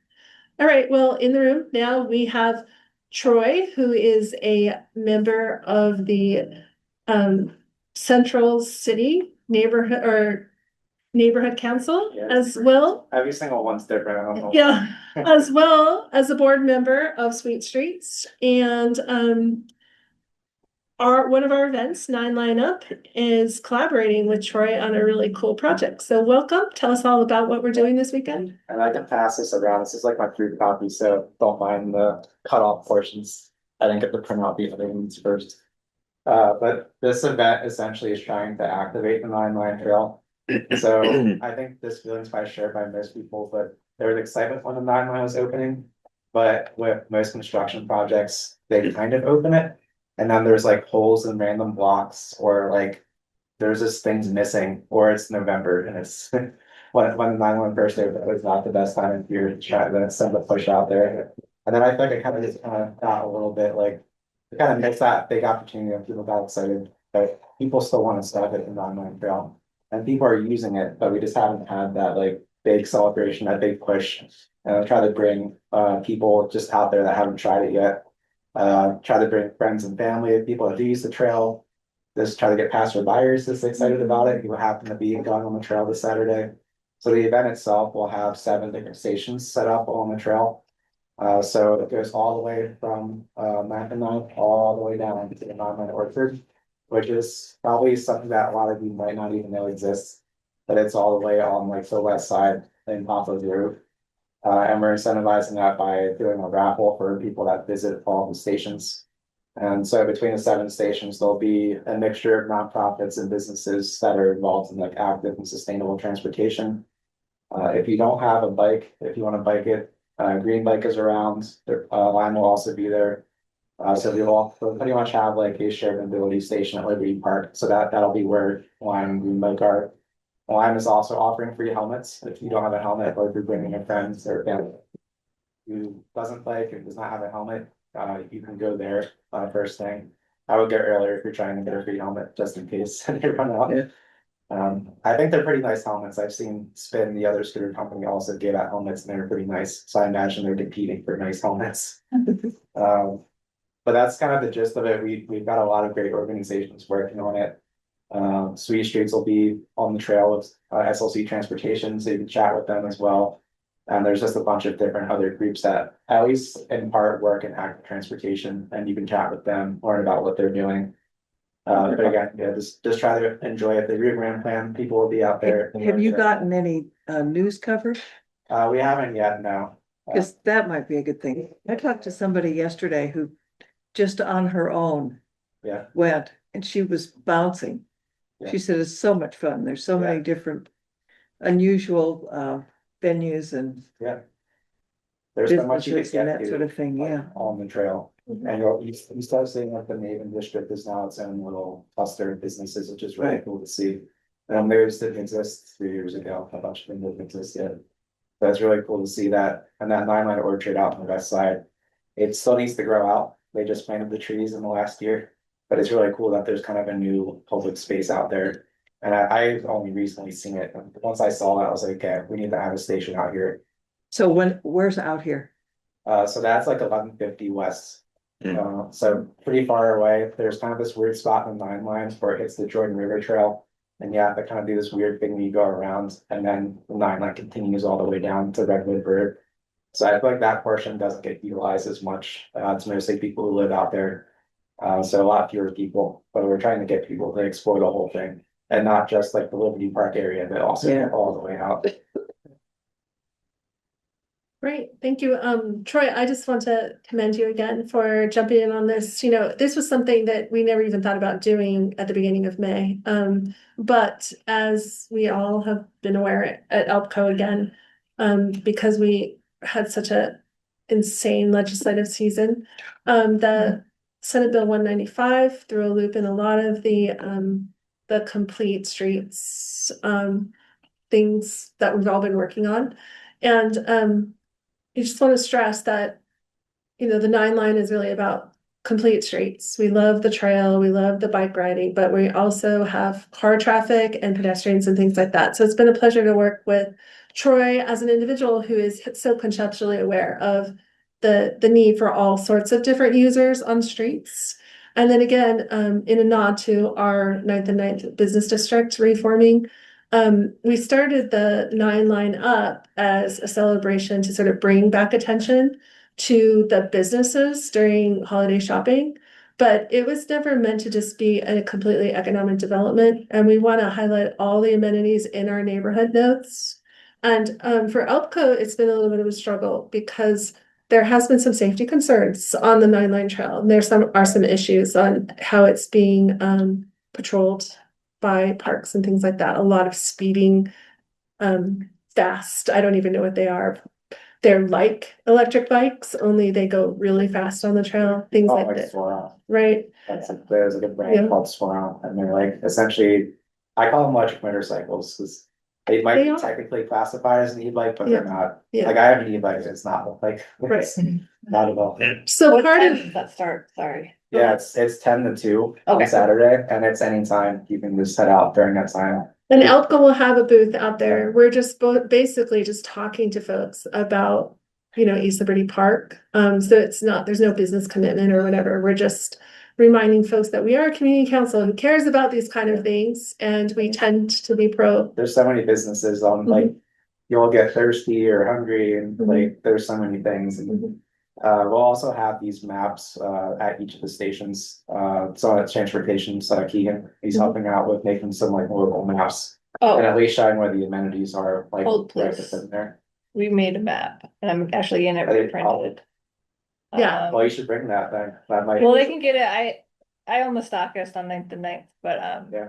All right, well, in the room now we have Troy, who is a member of the Central City Neighborhood Council, Yes. as well. every single one's different. I don't know. Yeah, as well as a board member of Sweet Streets, and one of our events, Nine Line Up, is collaborating with Troy on a really cool project. So welcome. Tell us all about what we're doing this weekend. And I can pass this around. This is like my food copy, so don't mind the cut off portions. I didn't get to print out the other ones first. But this event essentially is trying to activate the Nine Line Trail. So I think this feeling's probably shared by most people, but there was excitement when the Nine Line was opening. But with most construction projects, they kind of open it. And then there's like holes in random blocks, or like there's just things missing, or it's November and it's when the 911 first opened, it was not the best time of year to try to send the push out there. And then I think it kind of just got a little bit like, it kind of missed that big opportunity and people got excited, but people still want to start it in the 911 trail. And people are using it, but we just haven't had that like big celebration, that big push. And I try to bring people just out there that haven't tried it yet. Try to bring friends and family, people that do use the trail. Just try to get passerbyers that's excited about it, who happen to be going on the trail this Saturday. So the event itself will have 7 different stations set up on the trail. So it goes all the way from Mountain Ninth all the way down to the Mountain Orchard, which is probably something that a lot of you might not even know exists. But it's all the way on like the west side in Pompos Grove. And we're incentivizing that by doing a raffle for people that visit all the stations. And so between the 7 stations, there'll be a mixture of nonprofits and businesses that are involved in like active and sustainable transportation. If you don't have a bike, if you want to bike it, Green Bike is around. Lime will also be there. So we'll pretty much have like a shared mobility station at Liberty Park. So that'll be where Lime and Green Bike are. Lime is also offering free helmets if you don't have a helmet, or if you're bringing a friend or family who doesn't bike and does not have a helmet. You can go there first thing. I would get earlier if you're trying to get a free helmet just in case they run out. Yeah. I think they're pretty nice helmets. I've seen Spin, the other scooter company, also give out helmets and they're pretty nice. So I imagine they're competing for nice helmets. But that's kind of the gist of it. We've got a lot of great organizations working on it. Sweet Streets will be on the trail with SLC Transportation, so you can chat with them as well. And there's just a bunch of different other groups that at least in part work in active transportation, and you can chat with them, learn about what they're doing. But again, yeah, just try to enjoy it. The Rio Grande plan, people will be out there. Have you gotten any news coverage? We haven't yet, no. Because that might be a good thing. I talked to somebody yesterday who just on her own Yeah, went and she was bouncing. Yeah. She said it's so much fun. There's so many different unusual venues and there's so much you can businesses and get that to, sort of thing, like, yeah. on the trail. And you start seeing like the Maven district is now its own little cluster of businesses, which is really Right. cool to see. Theirs didn't exist 3 years ago, a bunch of them didn't exist yet. So it's really cool to see that, and that 9-line orchard out on the west side, it still needs to grow out. They just planted the trees in the last year, but it's really cool that there's kind of a new public space out there. And I've only recently seen it. Once I saw that, I was like, okay, we need to have a station out here. So where's out here? So that's like 1150 west. So pretty far away. There's kind of this weird spot in the 9-line where it's the Jordan River Trail. And you have to kind of do this weird thing where you go around and then the 9-line continues all the way down to Redwood Bird. So I feel like that portion doesn't get utilized as much. It's mostly people who live out there. So a lot fewer people, but we're trying to get people to explore the whole thing and not just like the Liberty Park area, but also Yeah. all the way out. Great, thank you. Troy, I just want to commend you again for jumping in on this. You know, this was something that we never even thought about doing at the beginning of May. But as we all have been aware at ELPCO again, because we had such a insane legislative season, the Senate Bill 195 threw a loop in a lot of the complete streets things that we've all been working on. And you just want to stress that, you know, the 9-line is really about complete streets. We love the trail, we love the bike riding, but we also have car traffic and pedestrians and things like that. So it's been a pleasure to work with Troy as an individual who is so conceptually aware of the need for all sorts of different users on streets. And then again, in a nod to our 9th and 9th business district reforming, we started the 9-line up as a celebration to sort of bring back attention to the businesses during holiday shopping, but it was never meant to just be a completely economic development. And we want to highlight all the amenities in our neighborhood notes. And for ELPCO, it's been a little bit of a struggle because there has been some safety concerns on the 9-line trail. And are some issues on how it's being patrolled by parks and things like that. A lot of speeding, fast. I don't even know what they are. They're like electric bikes, only they go really fast on the trail, things like that. Swirl. Right? There's a good brand called Swirl, and they're like essentially, I call them electric motorcycles because they might be technically classified as an e-bike, but they're not. Yeah. Like I have an e-bike, it's not like Right. not at all. So What part time of does that start? Sorry. Yeah, it's 10 to 2 on Okay. Saturday, and it's anytime you can just head out during that time. And ELPCO will have a booth out there. We're just basically just talking to folks about, you know, East Liberty Park. So there's no business commitment or whatever. We're just reminding folks that we are a community council who cares about these kind of things, and we tend to be pro. There's so many businesses on like you'll get thirsty or hungry, and like there's so many things. And we'll also have these maps at each of the stations. So at transportation, Keegan, he's helping out with making some like local maps and at least showing where the amenities are like Hold, right please. within there. We made a map and I'm actually in it reprinted. Yeah. Well, you should bring that then. That might. Well, they can get it. I own the stockist on 9th and 9th, but Yeah.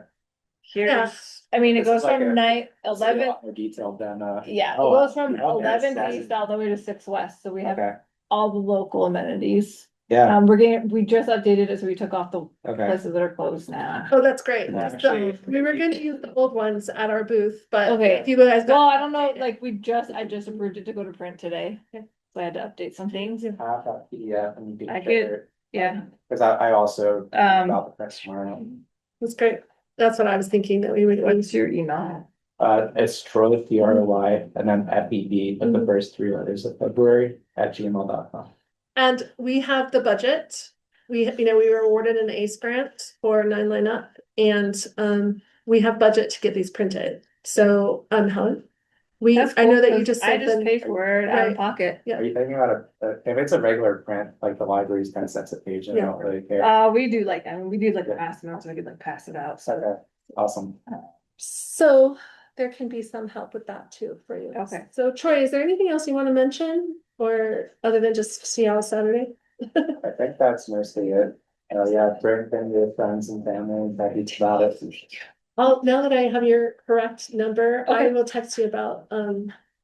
here's, I mean, it This goes is like from a- 9, This is a 11. lot more detailed than Yeah, it oh, goes from okay, 11 that's- east all the way to 6 west, so we have okay. all the local amenities. Yeah, We just updated it, so we took off the okay. places that are closed now. Oh, that's great. Yeah. So we were going to use the old ones at our booth, but Okay. if you guys Well, got. I don't know, like I just approved it to go to print today, so I had to update some things. Have that PDF and you can I share could- it. Yeah. Cause I also Um, about the press tomorrow. That's great. That's what I was thinking that we would. What's your email? It's Troy, TROY, and then FEB, but the first three letters of February @gmail.com. And we have the budget. We were awarded an ACE grant for 9 Line Up, and we have budget to get these printed. So, Helen, That's I know cool, that you 'cause just I sent just them. pay for it out Right. of pocket. Yeah. Are you thinking about if it's a regular print, like the library's 10 cents a page, and I Yeah. don't really care. We do like, I mean, we do like the mass amounts, so we could like pass it out, so. Okay, awesome. So there can be some help with that too for you. Okay. So Troy, is there anything else you want to mention, or other than just see y'all Saturday? I think that's mostly it. Yeah, bring your friends and family, that each about it. Now that I have your correct number, I Okay. will text you about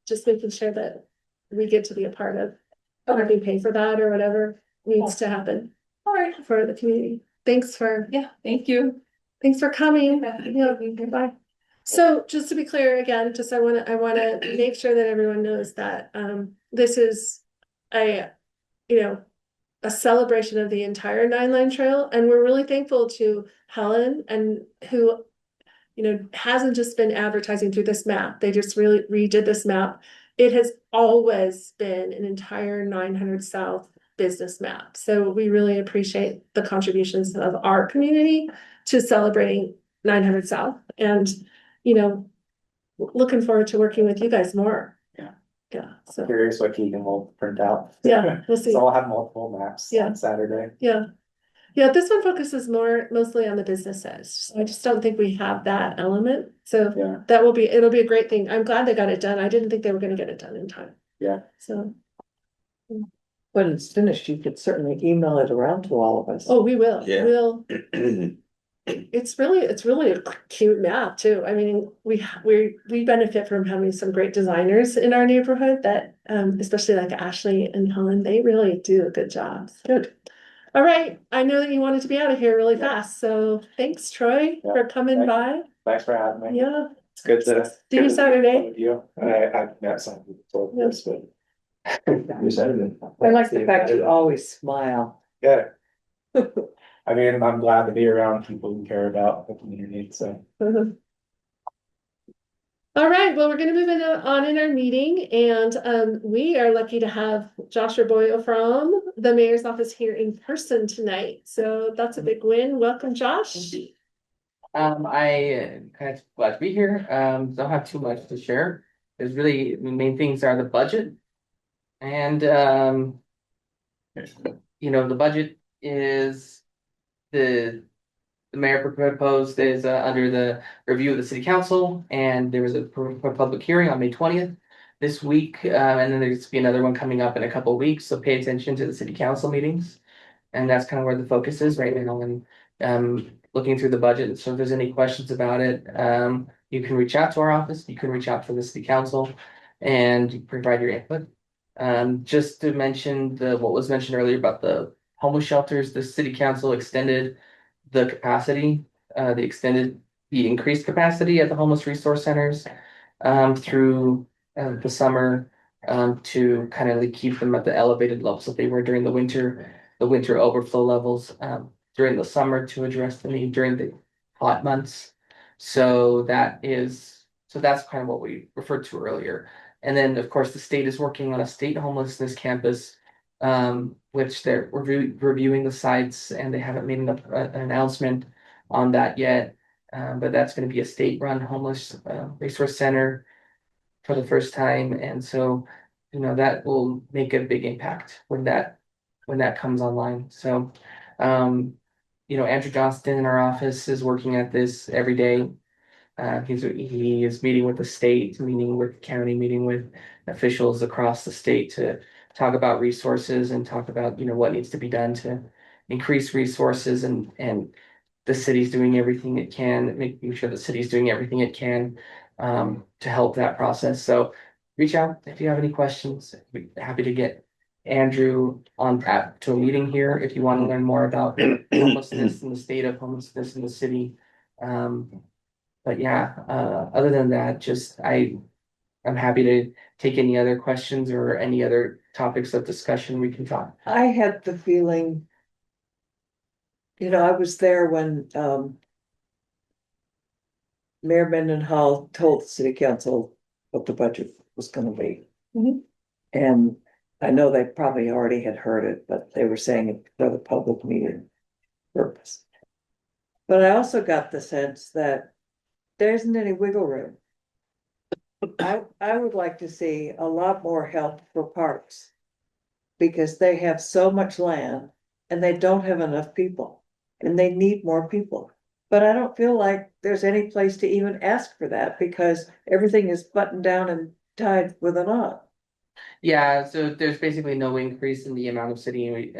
just making sure that we get to be a part of Okay. helping pay for that or whatever needs to happen All right, for the community. Thanks for thank you. coming. Okay. Yeah, goodbye. So just to be clear again, I wanna make sure that everyone knows that this is a, a celebration of the entire 9 Line Trail, and we're really thankful to Helen and who hasn't just been advertising through this map. They just really redid this map. It has always been an entire 900 South business map. So we really appreciate the contributions of our community to celebrating 900 South, and, looking forward to working with you guys more. Yeah. Yeah, so, Curious what Keegan will print out. yeah, we'll see. So I'll have multiple maps Yeah. on Saturday. Yeah. Yeah, this one focuses mostly on the businesses. So I just don't think we have that element. So Yeah, it'll be a great thing. I'm glad they got it done. I didn't think they were gonna get it done in time. yeah. So, When it's finished, you could certainly email it around to all of us. oh, we will, Yeah. it's really a cute map too. I mean, we benefit from having some great designers in our neighborhood that, especially like Ashley and Helen, they really do a good job. Good. All right, I know that you wanted to be out of here really fast, so thanks, Troy, Yeah, for coming thank by. Thanks for having me. Yeah, It's good to. See you good to be Saturday. with you. I've met some people before this, but. You Saturday. I like the fact you always smile. Yeah. I mean, I'm glad to be around people who care about the community, so. All right, well, we're gonna move on in our meeting, and we are lucky to have Joshua Boyle from the mayor's office here in person tonight. So that's a big win. Welcome, Josh. I kind of glad to be here. Don't have too much to share. There's really the main things are the budget. And the budget is the mayor proposed is under the review of the city council, and there was a public hearing on May 20th this week, and then there's be another one coming up in a couple of weeks. So pay attention to the city council meetings, and that's kind of where the focus is right now. And looking through the budget. So if there's any questions about it, you can reach out to our office. You can reach out to the city council, and provide your input. Just to mention what was mentioned earlier about the homeless shelters, the city council extended the capacity, the increased capacity at the homeless resource centers through the summer to kind of keep them at the elevated levels that they were during the winter overflow levels during the summer to address the need during the hot months. So that's kind of what we referred to earlier. And then, of course, the state is working on a state homelessness campus, which they're reviewing the sites, and they haven't made an announcement on that yet. But that's going to be a state-run homeless resource center for the first time, and so that will make a big impact when that comes online. So, Andrew Johnston in our office is working at this every day. He is meeting with the state, meeting with the county, meeting with officials across the state to talk about resources and talk about, what needs to be done to increase resources, and the city's doing everything it can, making sure the city's doing everything it can to help that process. So reach out if you have any questions. We'd be happy to get Andrew on to a meeting here if you want to learn more about homelessness and the state of homelessness in the city. But yeah, other than that, I'm happy to take any other questions or any other topics of discussion we can talk. I had the feeling, I was there when Mayor Mendenhall told the city council what the budget was gonna be. Mhm. And I know they probably already had heard it, but they were saying it for the public meeting purpose. But I also got the sense that there isn't any wiggle room. I would like to see a lot more help for parks. Because they have so much land and they don't have enough people and they need more people. But I don't feel like there's any place to even ask for that because everything is buttoned down and tied with a knot. Yeah, so there's basically no increase in the amount of city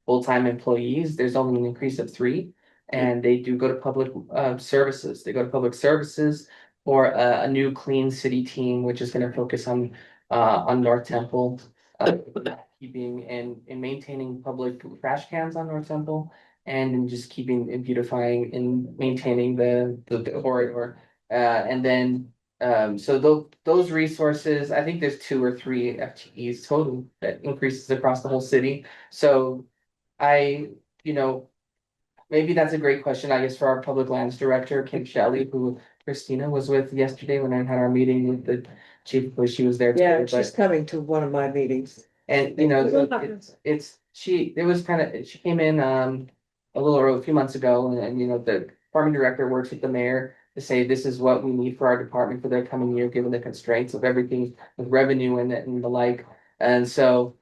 full-time employees. There's only an increase of 3. And they do go to public services. They go to public services for a new clean city team, which is gonna focus on North Temple. Keeping and maintaining public trash cans on North Temple and in just keeping and beautifying and maintaining the corridor. And then so those resources, I think there's 2 or 3 FTEs total that increases across the whole city. So I, you know, maybe that's a great question, I guess, for our public lands director, Kim Shelley, who Christina was with yesterday when I had our meeting with the chief of police. She was there too, Yeah, but- she's coming to one of my meetings. and she came in a few months ago and the department director works with the mayor to say this is what we need for our department for the coming year, given the constraints of everything with revenue and the like. And so,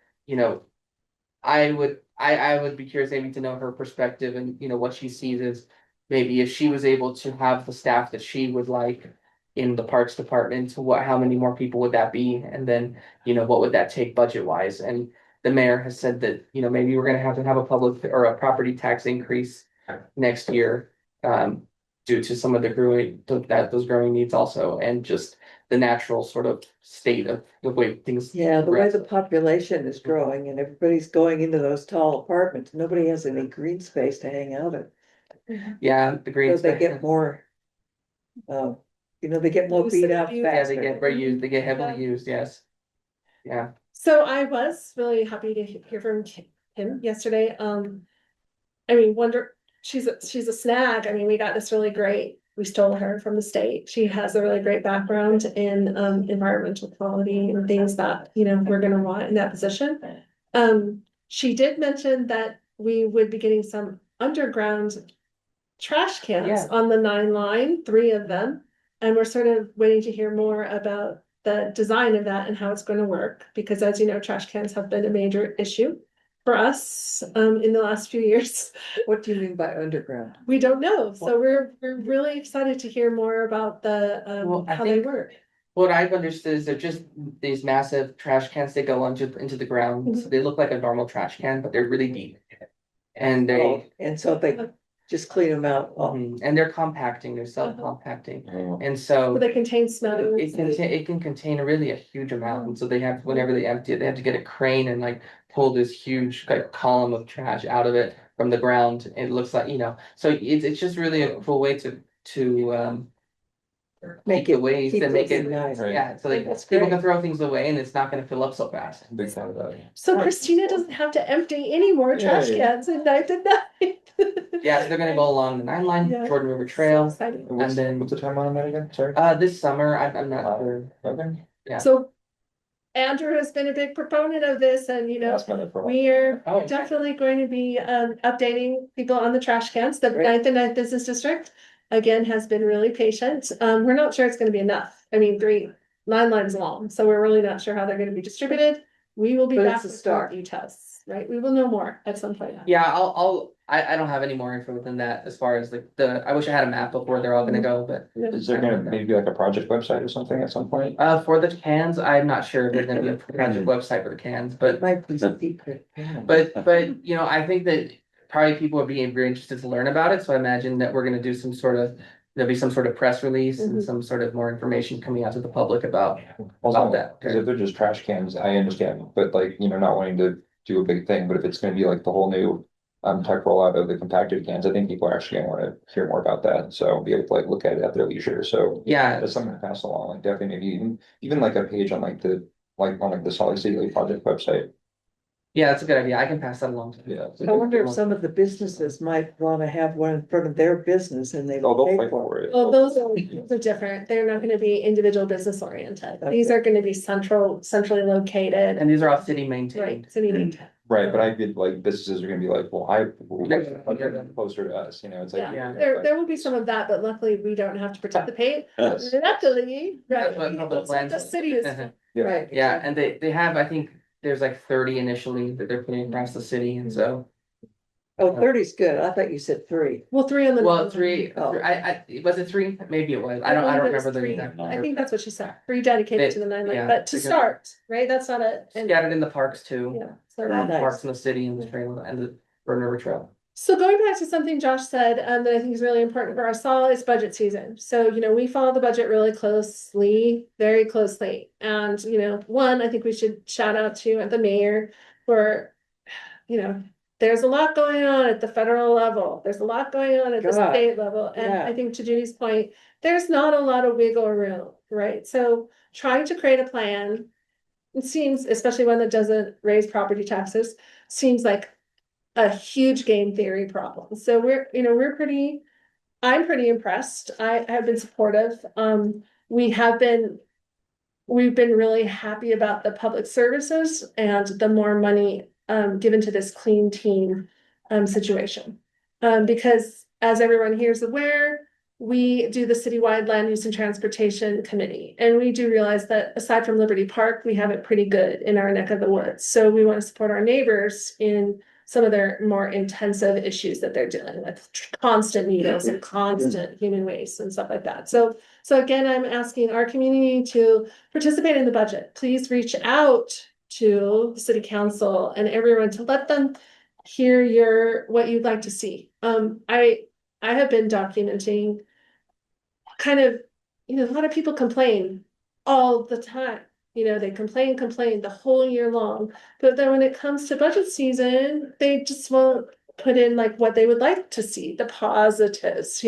I would be curious maybe to know her perspective and what she sees as maybe if she was able to have the staff that she would like in the parks department, how many more people would that be? And then, what would that take budget wise? And the mayor has said that, maybe we're gonna have to have a public or a property tax increase next year. Due to some of the those growing needs also, and just the natural sort of state of the way things. Yeah, the way progress. the population is growing and everybody's going into those tall apartments, nobody has any green space to hang out in. Yeah, the green. So they get more. They get more Use beat of up abuse. Yeah, faster. they get very used, they get heavily used, yes. Yeah, So I was really happy to hear from him yesterday. I mean, she's a snag. I mean, we got this really great. We stole her from the state. She has a really great background in environmental quality and things that, we're gonna want in that position. She did mention that we would be getting some underground trash cans Yeah. on the 9 line, 3 of them. And we're sort of waiting to hear more about the design of that and how it's going to work, because as you know, trash cans have been a major issue for us in the last few years. What do you mean by underground? We don't know, so we're really excited to hear more about the Well, I how they think- work. what I've understood is they're just these massive trash cans that go into the ground. So they look like a normal trash can, but they're really deep. And Oh, and so they just clean them out. Oh, and they're compacting, they're self-compacting. Oh. And So so they contain smells. it can contain really a huge amount, and so they have, whenever they empty it, they have to get a crane and like pull this huge like column of trash out of it from the ground. It looks like, so it's just really a cool way to Make keep it the waste keep and make it, nice. yeah, so like That's people great. can throw things away and it's not gonna fill up so fast. Big fan of that. So Christina doesn't have to empty any more trash Yay. cans at night and night. Yeah, so they're gonna go along the 9 line, Yeah. Jordan River So Trail, exciting. What's, then- what's the timeline on that again? Sorry. this summer, I'm not sure. Okay. Yeah. So Andrew has been a big proponent of this, and That's been it for a while. we are Oh. definitely going to be updating people on the trash cans. The Great. 9th and 9th Business District again has been really patient. We're not sure it's gonna be enough. I mean, 9 lines long, so we're really not sure how they're gonna be distributed. We will be But back it's a with more start. details, right? We will know more at some point. Yeah, I don't have any more info than that as far as like I wish I had a map of where they're all gonna go, but. Is there gonna maybe be like a project website or something at some point? For the cans, I'm not sure if there's gonna be a project website for the cans, It but, might be secret. yeah. but, I think that probably people would be very interested to learn about it, so I imagine that we're gonna do there'll be some sort of press release and Mhm. some sort of more information coming out to the public about Also, that. because if they're just trash cans, I understand, but like, not wanting to do a big thing, but if it's gonna be like the whole new tech rollout of the compacted cans, I think people are actually gonna wanna hear more about that, so be able to like look at it at their leisure, so. Yeah, That's something to pass along, like definitely maybe even like a page on like the Salt Lake City Lake Project website. Yeah, that's a good idea. I can pass that along to you. I wonder if some of the businesses might wanna have one in front of their business and they Oh, will they'll pay pay for for it. it. Well, those are different. They're not gonna be individual business oriented. These are gonna be centrally located. And these are all city maintained. Right, city maintained. Right, but I did like businesses are gonna be like, well, I, Yeah. closer to us, you know, it's like. Yeah, there will be some of that, but luckily we don't have to participate. Yes. Luckily, right, That's what public that's what the lands- city is. Yeah. Right. Yeah, and they have, I think, there's like 30 initially that they're putting across the city, and so, Oh, 30's good. I thought you said 3. Well, three on the. well, three, Oh. was it 3? Maybe it was. I don't believe it was remember the three. exact I number. think that's what she said, 3 dedicated to the nine, Yeah, but to because- start, right, that's not a. and- Scattered in the parks too. Yeah, so. Ah, nice. Parks in the city and the trail and the Burn River Trail. So going back to something Josh said, that I think is really important for us all is budget season. So, we follow the budget really closely, very closely. And, I think we should shout out to the mayor for, there's a lot going on at the federal level. There's a lot going on at the God, state level. And yeah. I think to Judy's point, there's not a lot of wiggle room, right? So trying to create a plan, it seems, especially one that doesn't raise property taxes, seems like a huge game theory problem. So I'm pretty impressed. I have been supportive. We've been really happy about the public services and the more money given to this clean team situation. Because as everyone here is aware, we do the citywide land use and transportation committee. And we do realize that aside from Liberty Park, we have it pretty good in our neck of the woods. So we want to support our neighbors in some of their more intensive issues that they're dealing with, constant needles and constant human waste and stuff like that. So again, I'm asking our community to participate in the budget. Please reach out to the city council and everyone to let them hear what you'd like to see. I have been documenting kind of, a lot of people complain all the time. They complain the whole year long. But then when it comes to budget season, they just won't put in like what they would like to see, the positives,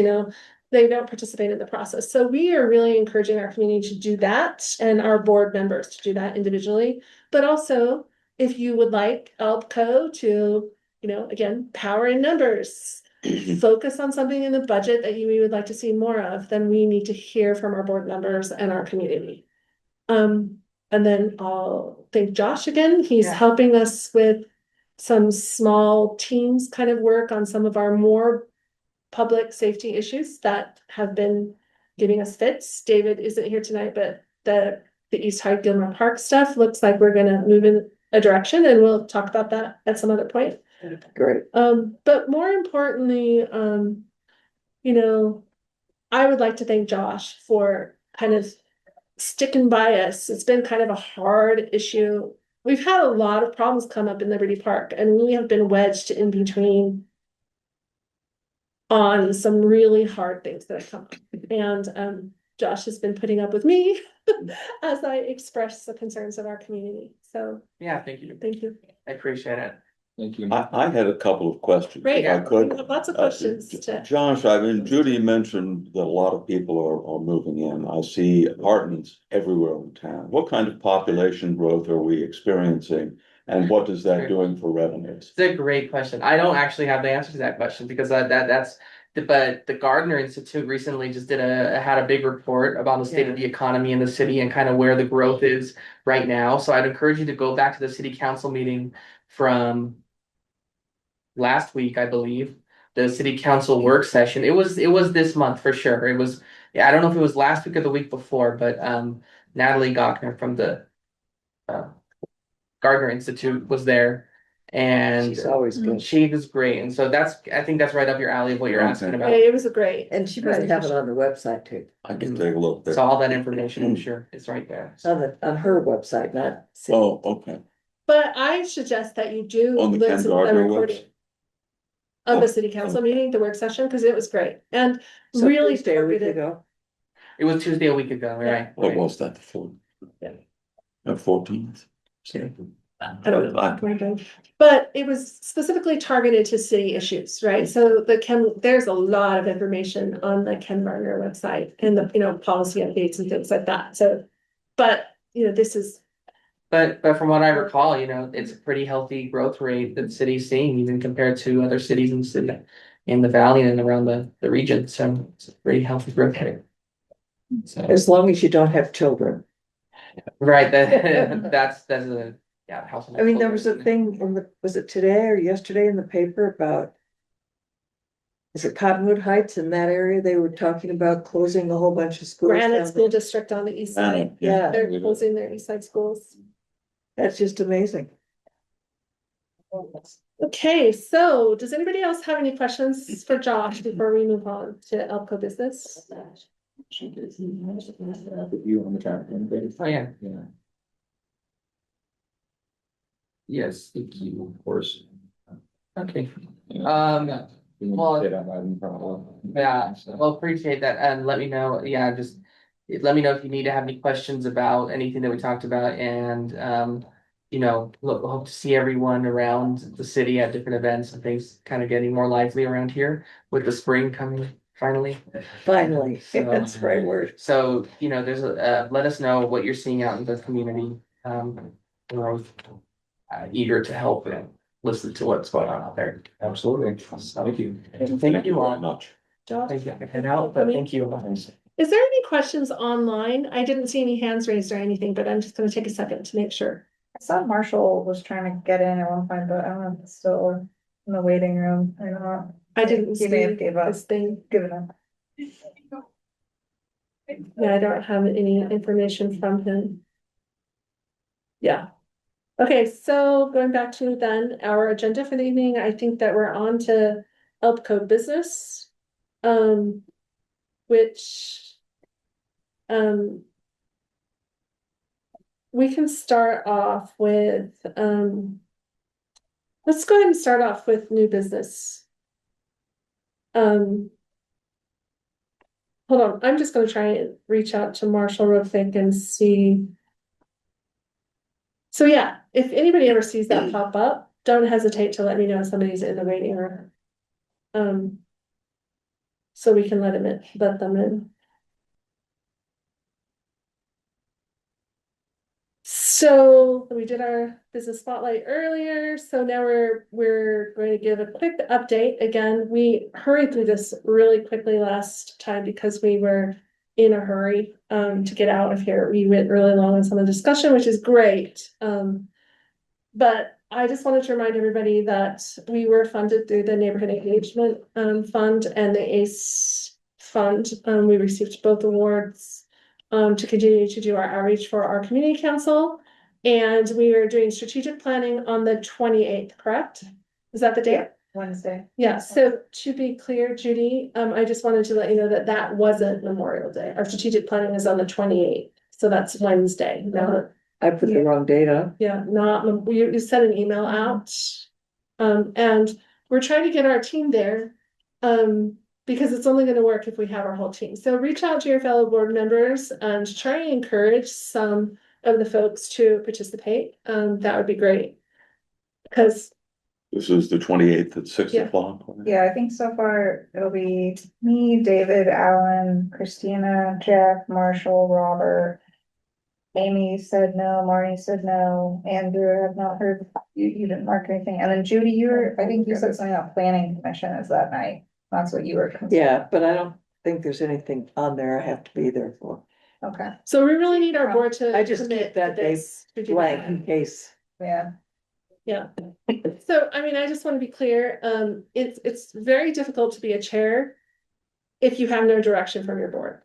they don't participate in the process. So we are really encouraging our community to do that and our board members to do that individually. But also, if you would like ELPCO to, again, power in numbers, focus on something in the budget that we would like to see more of, then we need to hear from our board members and our community. And then I'll thank Josh again. He's Yeah. helping us with some small teams kind of work on some of our more public safety issues that have been giving us fits. David isn't here tonight, but the East High Gilmore Park stuff looks like we're gonna move in a direction, and we'll talk about that at some other point. Great. But more importantly, I would like to thank Josh for kind of sticking by us. It's been kind of a hard issue. We've had a lot of problems come up in Liberty Park, and we have been wedged in between on some really hard things that have come up. And Josh has been putting up with me as I express the concerns of our community. So Yeah, thank you. thank you. I appreciate it. Thank you. I had a couple of questions, Great. if I We could. have lots of questions to. Josh, I mean, Judy mentioned that a lot of people are moving in. I see apartments everywhere in town. What kind of population growth are we experiencing? And what is that doing for revenues? It's a great question. I don't actually have the answer to that question because but the Gardner Institute recently just had a big report about the state of the economy in the city and kind of where the growth is right now. So I'd encourage you to go back to the city council meeting from last week, I believe, the city council work session. It was this month for sure. It was, I don't know if it was last week or the week before, but Natalie Gochner from the Gardner Institute was there, and She's always good. she was great. And so I think that's right up your alley of what you're asking Okay. about. It was a great. And she might have it on the website too. I can take a look there. So all that information, I'm sure, is right there. On her website, not. Oh, okay. But I suggest that you do On the Ken listen to the Gardner recording website? of the Oh, city council meeting, the work session, because it was great and So really Tuesday, a week targeted. ago. It was Tuesday a week ago, right? What was that, the 4th? Yeah. 14th? I don't know. But it was specifically targeted to city issues, right? So there's a lot of information on the Ken Gardner website and the, policy updates and things like that. So, but, this is. But from what I recall, it's a pretty healthy growth rate that the city's seeing, even compared to other cities in the valley and around the region. So it's a pretty healthy growth rate. So, As long as you don't have children. right, that's a, yeah, household. I mean, there was a thing was it today or yesterday in the paper about, is it Cottonwood Heights in that area? They were talking about closing a whole bunch of schools. Granite down School there. District on the east side. Yeah. They're closing their east side schools. That's just amazing. Okay, so does anybody else have any questions for Josh before we move on to ELPCO business? You on the traffic. Oh, yeah. Yeah. Yes, thank you. Of course. Okay. Yeah. Well, Say that, no problem. Yeah, well, appreciate that, and let me know, just let me know if you need to have any questions about anything that we talked about, and hope to see everyone around the city at different events and things kind of getting more lively around here with the spring coming finally. Finally, So- that's the right word. So, there's let us know what you're seeing out in the community. We're always eager to help and listen to what's going on out there. Absolutely. Thank you. Thank you all. very much. Josh? Thank you. I can head out, but thank you. Is there any questions online? I didn't see any hands raised or anything, but I'm just gonna take a second to make sure. I saw Marshall was trying to get in at one point, but I don't know if it's still in the waiting room or not. I didn't He may have see gave up, this thing. given up. Yeah, I don't have any information from him. Yeah. Okay, so going back to then our agenda for the evening, I think that we're on to ELPCO business. Which we can start off with let's go ahead and start off with new business. Hold on, I'm just gonna try and reach out to Marshall real quick and see. So yeah, if anybody ever sees that pop up, don't hesitate to let me know somebody's in the waiting room. So we can let them in. So we did our business spotlight earlier, so now we're going to give a quick update. Again, we hurried through this really quickly last time because we were in a hurry to get out of here. We went really long on some of the discussion, which is great. But I just wanted to remind everybody that we were funded through the Neighborhood Engagement Fund and the ACE Fund. We received both awards to continue to do our outreach for our community council. And we are doing strategic planning on the 28th, correct? Is that the date? Wednesday. Yeah, so to be clear, Judy, I just wanted to let you know that that wasn't Memorial Day. Our strategic planning is on the 28th. So that's Wednesday. Now, I put the wrong date on. yeah, you sent an email out. And we're trying to get our team there. Because it's only gonna work if we have our whole team. So reach out to your fellow board members and try and encourage some of the folks to participate. That would be great. Because This is the 28th at 6 Yeah. o'clock. Yeah, I think so far it'll be me, David, Alan, Christina, Jeff, Marshall, Robert. Amy said no, Marnie said no, Andrew, I have not heard, you didn't mark anything, and then Judy, I think you said something about planning commission is that night, that's what you were. Yeah, but I don't think there's anything on there I have to be there for. Okay, so we really need our board to I just commit keep that to this, to do Blank that. in case. yeah, Yeah. So, I mean, I just want to be clear, it's very difficult to be a chair if you have no direction from your board.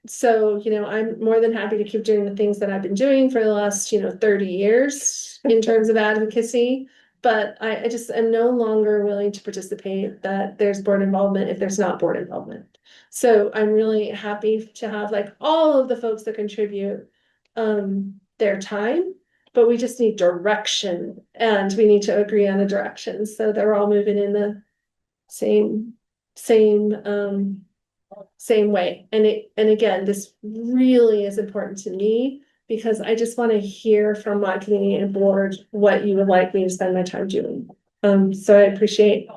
So, I'm more than happy to keep doing the things that I've been doing for the last, 30 years in terms of advocacy. But I just am no longer willing to participate that there's board involvement if there's not board involvement. So I'm really happy to have like all of the folks that contribute their time, but we just need direction and we need to agree on the direction. So they're all moving in the same way. And again, this really is important to me because I just want to hear from my community and board what you would like me to spend my time doing. So I appreciate,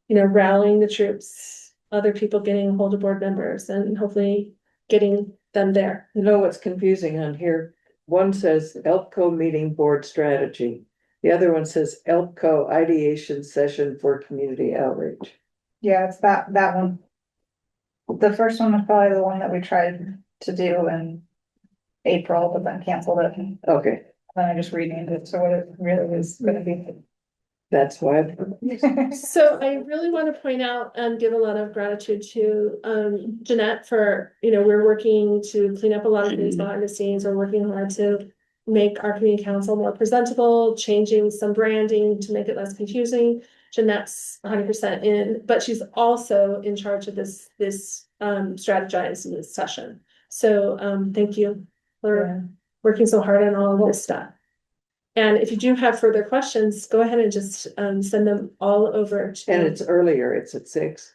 rallying the troops, other people getting a hold of board members and hopefully getting them there. You know what's confusing on here? one says ELPCO meeting board strategy. The other one says ELPCO ideation session for community outreach. Yeah, it's that one. The first one was probably the one that we tried to do in April, but then canceled it. And Okay, then I just renamed it, so what it really is gonna be. that's why. So I really want to point out and give a lot of gratitude to Jeanette for, we're working to clean up a lot of things behind the scenes. We're working hard to make our community council more presentable, changing some branding to make it less confusing. Jeanette's 100% in, but she's also in charge of this strategizing this session. So thank you for working so hard on all of this stuff. And if you do have further questions, go ahead and just send them all over to. And it's earlier, it's at 6.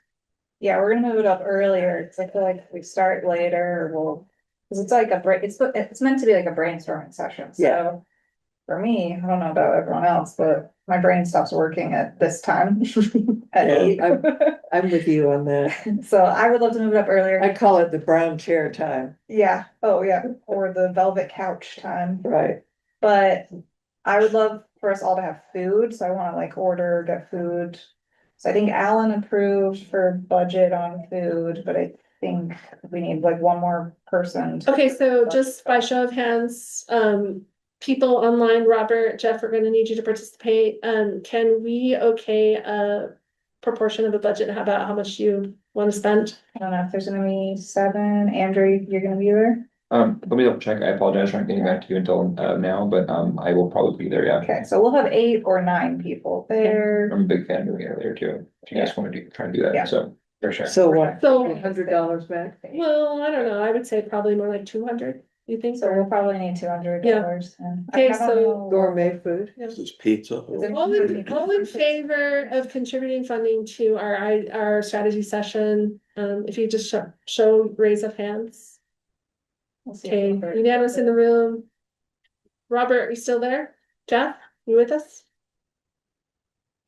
Yeah, we're gonna move it up earlier, cause I feel like if we start later, cause it's like it's meant to be like a brainstorming session, Yeah. so. For me, I don't know about everyone else, but my brain stops working at this time. At Yeah, 8. I'm with you on that. So I would love to move it up earlier. I call it the brown chair time. Yeah, oh yeah, or the velvet couch time, Right. but I would love for us all to have food, so I wanna like get food. So I think Alan approved for budget on food, but I think we need like one more person. Okay, so just by show of hands, people online, Robert, Jeff, we're gonna need you to participate. Can we okay a proportion of a budget about how much you want to spend? I don't know if there's gonna be 7. Andrew, you're gonna be there? Let me double check. I apologize for not getting back to you until now, but I will probably be there, yeah. Okay, so we'll have 8 or 9 people there. I'm a big fan of doing it earlier too. If you guys want to try and do Yeah. that, so for sure. So what, So, $100 back? well, I don't know, I would say probably more like 200, you think? So we'll probably need $200. and I Okay, don't so know. Gourmet food? Yeah. This is pizza. Is it- All in favor of contributing funding to our strategy session, if you just show raise of hands. We'll see. Okay, unanimous in the room. Robert, you still there? Jeff, you with us?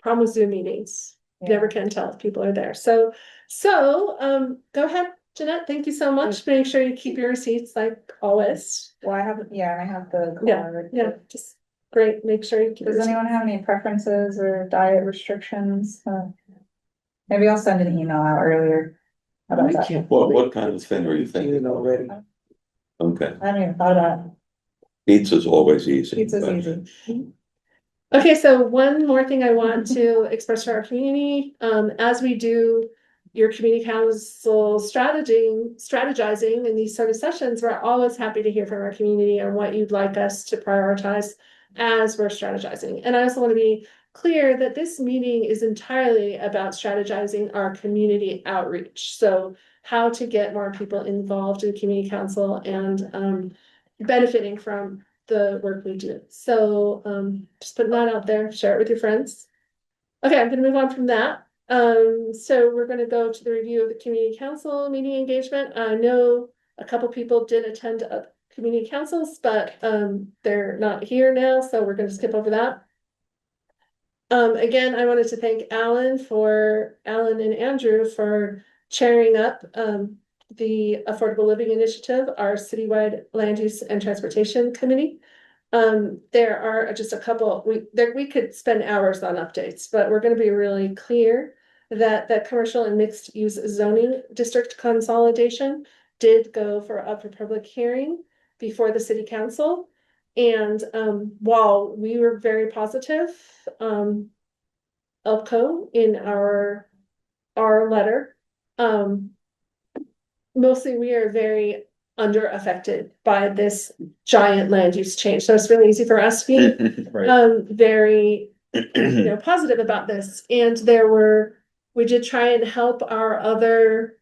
Problem with Zoom meetings, Yeah. never can tell if people are there. So, go ahead, Jeanette, thank you so much. Make sure you keep your receipts like always. Well, I have the Yeah, card. yeah, just great, make sure you keep. Does your anyone have any preferences or diet restrictions? Maybe I'll send an email out earlier. How about that? What kind of thing are you thinking? Doing already. Okay, I haven't even thought about it. pizza's always easy. Pizza's but- easy. Okay, so one more thing I want to express to our community, as we do your community council strategizing in these sort of sessions, we're always happy to hear from our community on what you'd like us to prioritize as we're strategizing. And I also want to be clear that this meeting is entirely about strategizing our community outreach. So how to get more people involved in community council and benefiting from the work we do. So just putting that out there, share it with your friends. Okay, I'm gonna move on from that. So we're gonna go to the review of the community council meeting engagement. I know a couple people did attend community councils, but they're not here now, so we're gonna skip over that. Again, I wanted to thank Alan and Andrew for chairing up the Affordable Living Initiative, our citywide land use and transportation committee. There are just a couple, we could spend hours on updates, but we're gonna be really clear that the commercial and mixed use zoning district consolidation did go up for public hearing before the city council. And while we were very positive, ELPCO in our letter, mostly we are very affected by this giant land use change. So it's really easy for us to be Right. very positive about this. And we did try and help our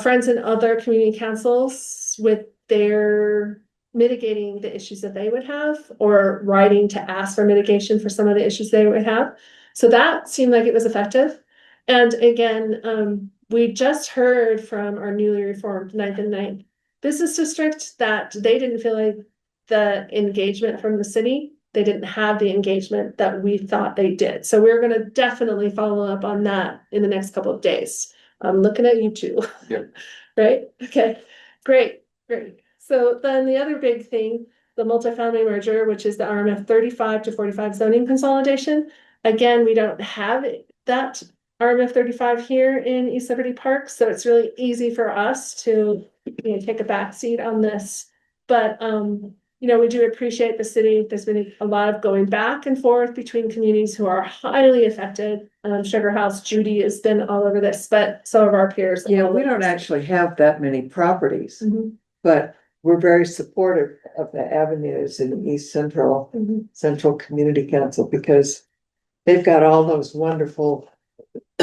friends in other community councils with their mitigating the issues that they would have, or writing to ask for mitigation for some of the issues they would have. So that seemed like it was effective. And again, we just heard from our newly reformed 9th and 9th business district that they didn't feel like the engagement from the city, they didn't have the engagement that we thought they did. So we're going to definitely follow up on that in the next couple of days. I'm looking at you two. Yep. Right? Okay, great. So then the other big thing, the multifamily merger, which is the RMF 35 to 45 zoning consolidation. Again, we don't have that RMF 35 here in East Liberty Park, so it's really easy for us to, take a back seat on this. But, we do appreciate the city. There's been a lot of going back and forth between communities who are highly affected. Sugar House, Judy has been all over this, but some of our peers. Yeah, we don't actually have that many properties, Mhm, but we're very supportive of the avenues in East Central, mhm. Central Community Council, because they've got all those wonderful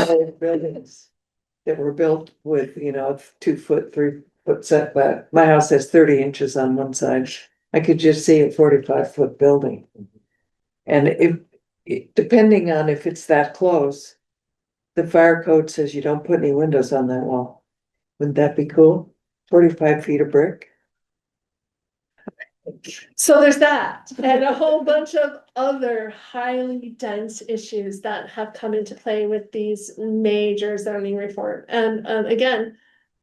old buildings that were built with, 2 foot, 3 foot setback. My house has 30 inches on one side. I could just see a 45-foot building. And depending on if it's that close, the fire code says you don't put any windows on that wall. Wouldn't that be cool? 45 feet of brick? So there's that, and a whole bunch of other highly dense issues that have come into play with these major zoning reform. And again,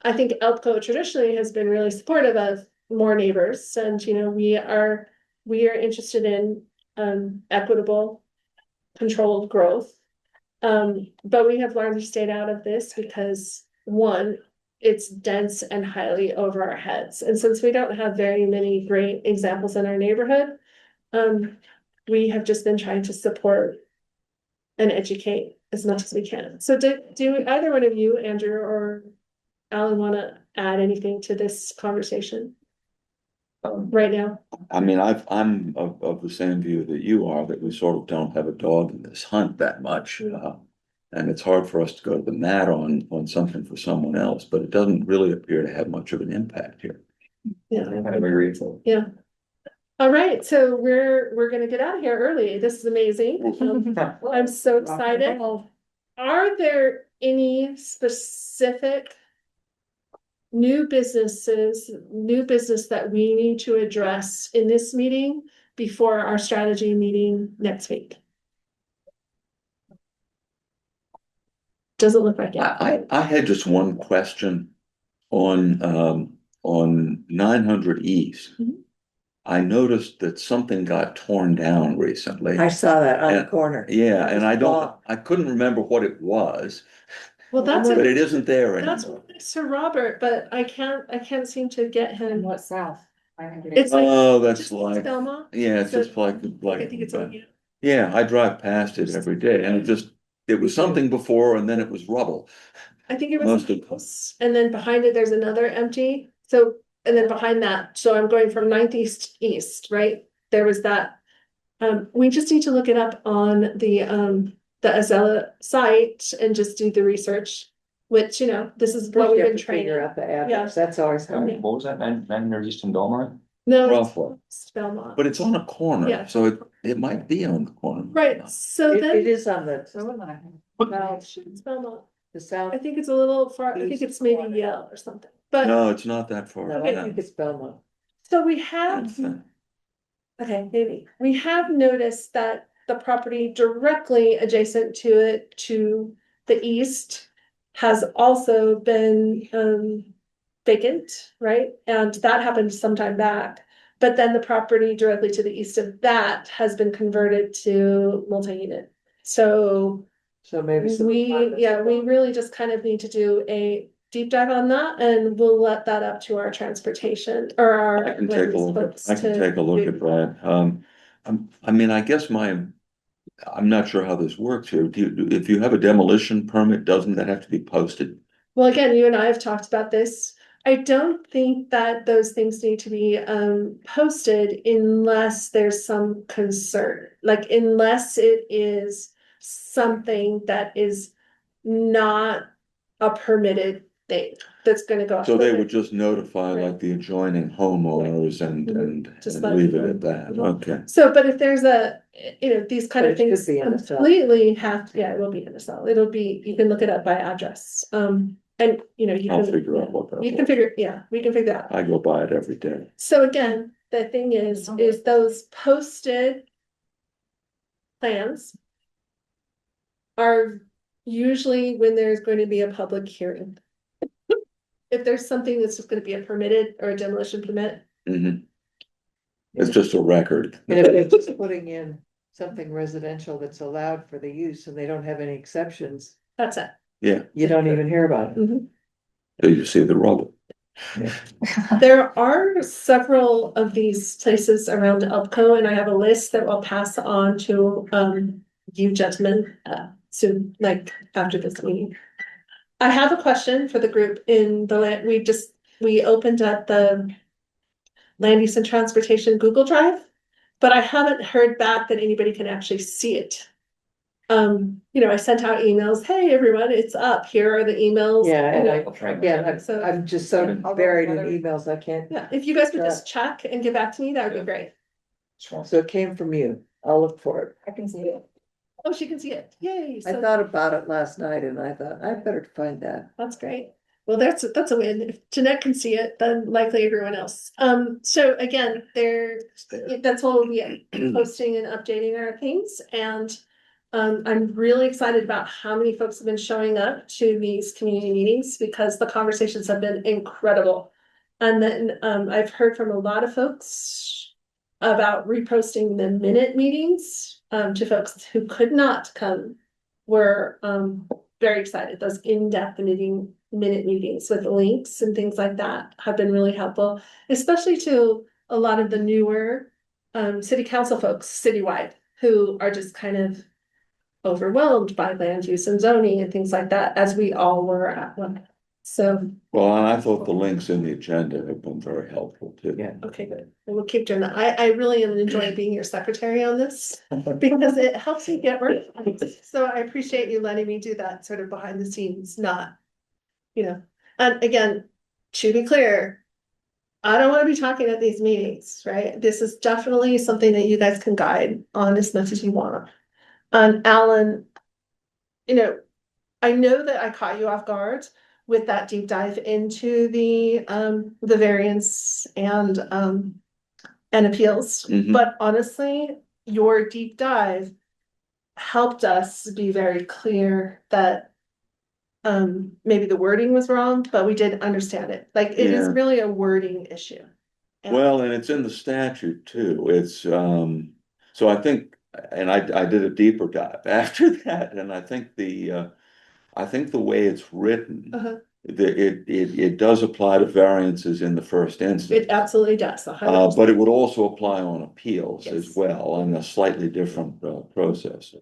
I think ELPCO traditionally has been really supportive of more neighbors, and we are interested in equitable, controlled growth. But we have largely stayed out of this because one, it's dense and highly over our heads. And since we don't have very many great examples in our neighborhood, we have just been trying to support and educate as much as we can. So do either one of you, Andrew or Alan, want to add anything to this conversation right now? I mean, I'm of the same view that you are, that we sort of don't have a dog in this hunt that much. And it's hard for us to go to the mat on something for someone else, but it doesn't really appear to have much of an impact here. Yeah. I agree. Yeah. All right, so we're gonna get out of here early. This is amazing. I'm so excited. Are there any specific new business that we need to address in this meeting before our strategy meeting next week? Doesn't look like it. I had just one question on 900 East. Mhm. I noticed that something got torn down recently. I saw that on the And- corner. Yeah, It and was I couldn't remember what it was, Well, but it isn't there that's anymore. Sir Robert, but I can't seem to get him. What's south? It's like. Oh, that's just like, Belmont. yeah, it's So just like, I think it's on you. yeah, I drive past it every day and it was something before and then it was rubble. I think it was Most a of- house, and then behind it, there's another empty, so, and then behind that, so I'm going from 9th East, right? There was that. We just need to look it up on the Azella site and just do the research, which, this is First what you we've have been to figure training. out the address. That's always hard. What was that, 900 East in Belmont? No, Roughly. it's Belmont, But it's on a corner, Yeah. so it might be on the corner. right, so It then. is on the No, it's Belmont. south. I think it's a little far, I think it's maybe Yale or something, but, No, it's not that far. No, I think it's Belmont. so we have. Okay, maybe. We have noticed that the property directly adjacent to it to the east has also been vacant, right? And that happened sometime back. But then the property directly to the east of that has been converted to multi-unit. So So maybe. we really just kind of need to do a deep dive on that, and we'll let that up to our transportation or our. I can take a look at that. I mean, I guess I'm not sure how this works here. If you have a demolition permit, doesn't that have to be posted? Well, again, you and I have talked about this. I don't think that those things need to be posted unless there's some concern, like unless it is something that is not a permitted thing that's gonna go. So they would just notify Right. like the adjoining homeowners Just and let leave it people- at that. Mhm. Okay. So, but if there's these kind But of it could things be in the cell. completely it will be in the cell. It'll be, you can look it up by address. And you I'll can. figure out what that You can was. figure, we can figure that out. I go by it every day. So again, the thing is those posted plans are usually when there's going to be a public hearing. If there's something that's just gonna be a permitted or a demolition permit, Mhm. It's just a record. And if they're just putting in something residential that's allowed for the use and they don't have any exceptions, That's it. Yeah, you don't even hear about it. Mhm. till you see the rubble. There are several of these places around ELPCO, and I have a list that I'll pass on to you gentlemen soon, like after this meeting. I have a question for the group in the land. We opened up the land use and transportation Google Drive, but I haven't heard back that anybody can actually see it. I sent out emails, hey, everyone, it's up. Here are the emails. Yeah, and So I'm just so buried in emails, I can't. yeah, if you guys could just check and get back to me, that would be great. So it came from you. I'll look for it. I can see it. Oh, she can see it. Yay. I So thought about it last night and I thought, I better find that. that's great. Well, that's a win. If Jeanette can see it, then likely everyone else. So again, that's what we'll be posting and updating our things. And I'm really excited about how many folks have been showing up to these community meetings because the conversations have been incredible. And then I've heard from a lot of folks about reposting the minute meetings to folks who could not come. Were very excited. Those in-depth minute meetings with links and things like that have been really helpful, especially to a lot of the newer city council folks citywide who are just kind of overwhelmed by land use and zoning and things like that, as we all were at one. So, Well, and I thought the links in the agenda have been very helpful too. Yeah. okay, good. And we'll keep doing that. I really am enjoying being your secretary on this because it helps me get work. So I appreciate you letting me do that sort of behind the scenes, not, and again, to be clear, I don't want to be talking at these meetings, right? This is definitely something that you guys can guide on as much as you want. Alan, I know that I caught you off guard with that deep dive into the variance and appeals. Mhm. But honestly, your deep dive helped us be very clear that maybe the wording was wrong, but we did understand it. Like it is Yeah. really a wording issue. And- Well, and it's in the statute too. It's, so I think, and I did a deeper dive after that, and I think the way it's written, Uh-huh. it does apply to variances in the first It instance. absolutely does. 100%. But it would also apply on appeals as Yes. well, on a slightly different process.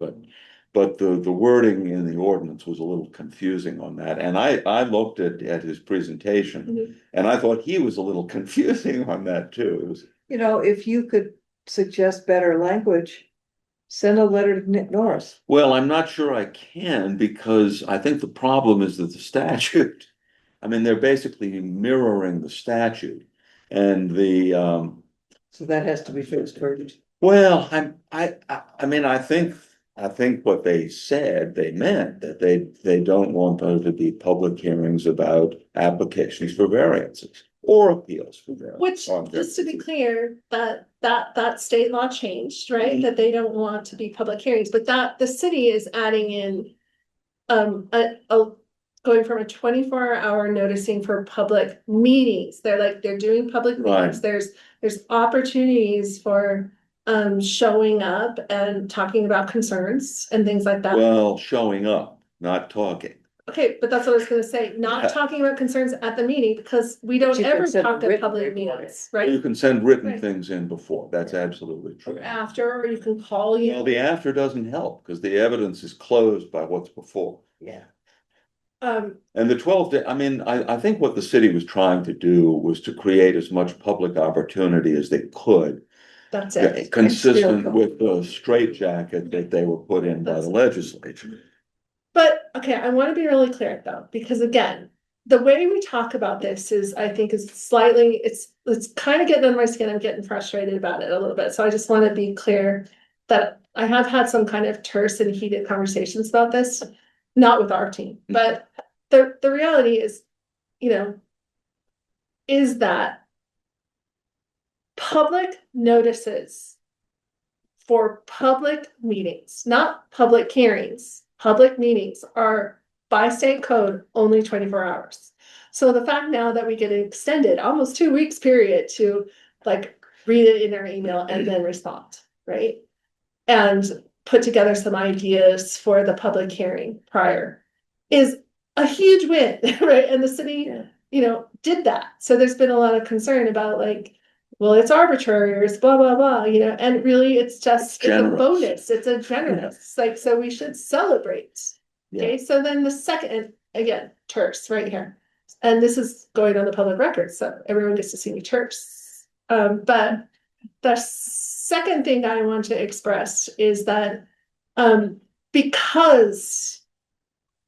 But the wording in the ordinance was a little confusing on that. And I looked at his presentation Mhm. and I thought he was a little confusing on that too. It was, If you could suggest better language, send a letter to Nick Norris. well, I'm not sure I can because I think the problem is that the statute, I mean, they're basically mirroring the statute and So that has to be fixed first. well, I mean, I think what they said, they meant that they don't want there to be public hearings about applications for variances or appeals for variances. Which, just to be clear, that state law changed, right? Mhm. That they don't want to be public hearings, but that the city is adding in going from a 24-hour noticing for public meetings. They're doing public meetings. Right. There's opportunities for showing up and talking about concerns and things like that. Well, showing up, not talking. Okay, but that's what I was gonna say, not Yeah. talking about concerns at the meeting, because we don't you can ever send talk at written public report. meetings, You right? can send written Right. things in before. That's absolutely true. Or after, or you can call Well, you. the after doesn't help because the evidence is closed by what's before. Yeah. And the 12 day, I mean, I think what the city was trying to do was to create as much public opportunity as they could. That's it. Consistent with the straitjacket that they were put in by the legislature. But, okay, I wanna be really clear though, because again, the way we talk about this is, I think is slightly, it's kind of getting on my skin, I'm getting frustrated about it a little bit, so I just wanna be clear that I have had some kind of terse and heated conversations about this, not with our team, but the reality is, is that public notices for public meetings, not public hearings, public meetings are by state code only 24 hours. So the fact now that we get an extended almost 2 weeks period to like read it in our email and then respond, right? And put together some ideas for the public hearing prior is a huge win, right? And the city, Yeah. you know, did that. So there's been a lot of concern about like, well, it's arbitrary or it's blah, blah, blah, you know, and really it's just, it's a Generous. bonus, it's a generous, like, so we should celebrate. Okay, so then the second, again, terse right here. And this is going on the public record, so everyone gets to see me terse. But the second thing I want to express is that because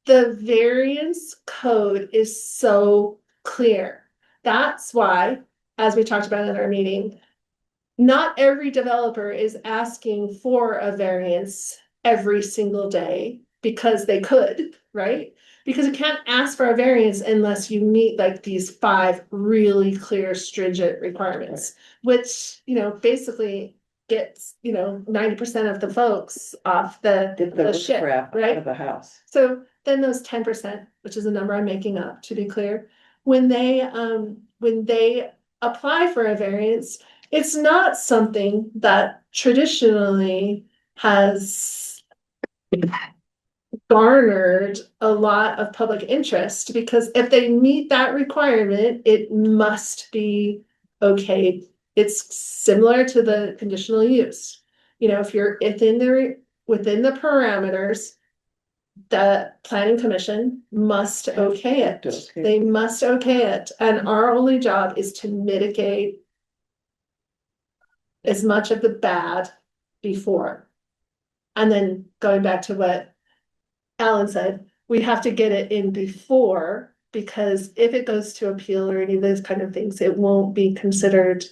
the variance code is so clear, that's why, as we talked about in our meeting, not every developer is asking for a variance every single day because they could, right? Because you can't ask for a variance unless you meet like these 5 really clear stringent requirements, which, you know, basically gets, you know, 90% of the folks off the Get the ship, riprap out right? of the house. So then those 10%, which is a number I'm making up to be clear, when they apply for a variance, it's not something that traditionally has garnered a lot of public interest, because if they meet that requirement, it must be okay. It's similar to the conditional use. You know, if you're within the parameters, the planning commission must okay it. Okay. They must okay it, and our only job is to mitigate as much of the bad before. And then going back to what Alan said, we have to get it in before, because if it goes to appeal or any of those kind of things, it won't be considered.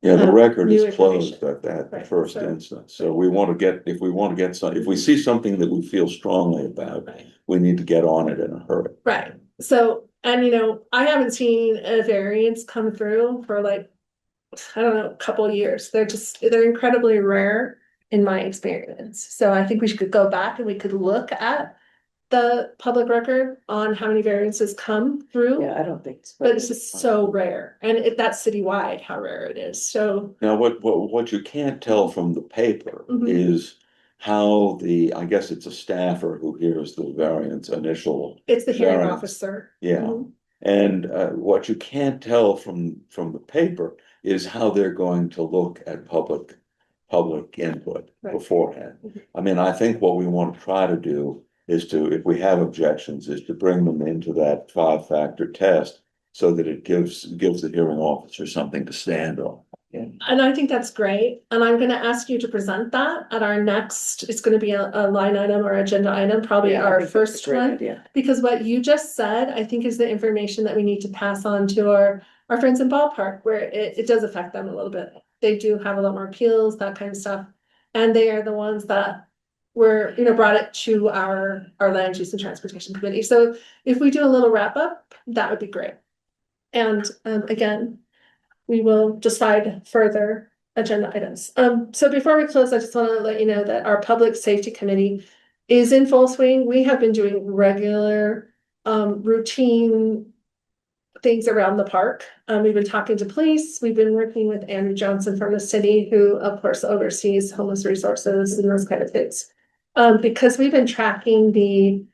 Yeah, the record New is closed information. at that Right, first so- instance. So we want to get, if we want to get some, if we see something that we feel strongly about, we need to get on it in a hurry. Right, so, and you know, I haven't seen a variance come through for like, I don't know, a couple of years. They're incredibly rare in my experience. So I think we should go back and we could look at the public record on how many variances come through. Yeah, I don't think it's. But it's just so rare, and that's citywide how rare it is, so. Now, what you can't tell from the paper Mhm. is how I guess it's a staffer who hears the variance initial. It's the hearing variance. officer. Yeah, Mhm. and what you can't tell from the paper is how they're going to look at public input Right. beforehand. Mhm. I mean, I think what we want to try to do is to, if we have objections, is to bring them into that 5-factor test so that it gives the hearing officer something to stand on. And I think that's great, and I'm gonna ask you to present that at our next, it's gonna be a line item or agenda item, probably Yeah, I our think that's a first great one. idea. Because what you just said, I think, is the information that we need to pass on to our friends in Ballpark, where it does affect them a little bit. They do have a lot more appeals, that kind of stuff, and they are the ones that were, you know, brought it to our land use and transportation committee. So if we do a little wrap up, that would be great. And again, we will decide further agenda items. So before we close, I just want to let you know that our public safety committee is in full swing. We have been doing regular, routine things around the park. We've been talking to police. We've been working with Andrew Johnson from the city, who of course oversees homeless resources and those kind of things. Because we've been tracking the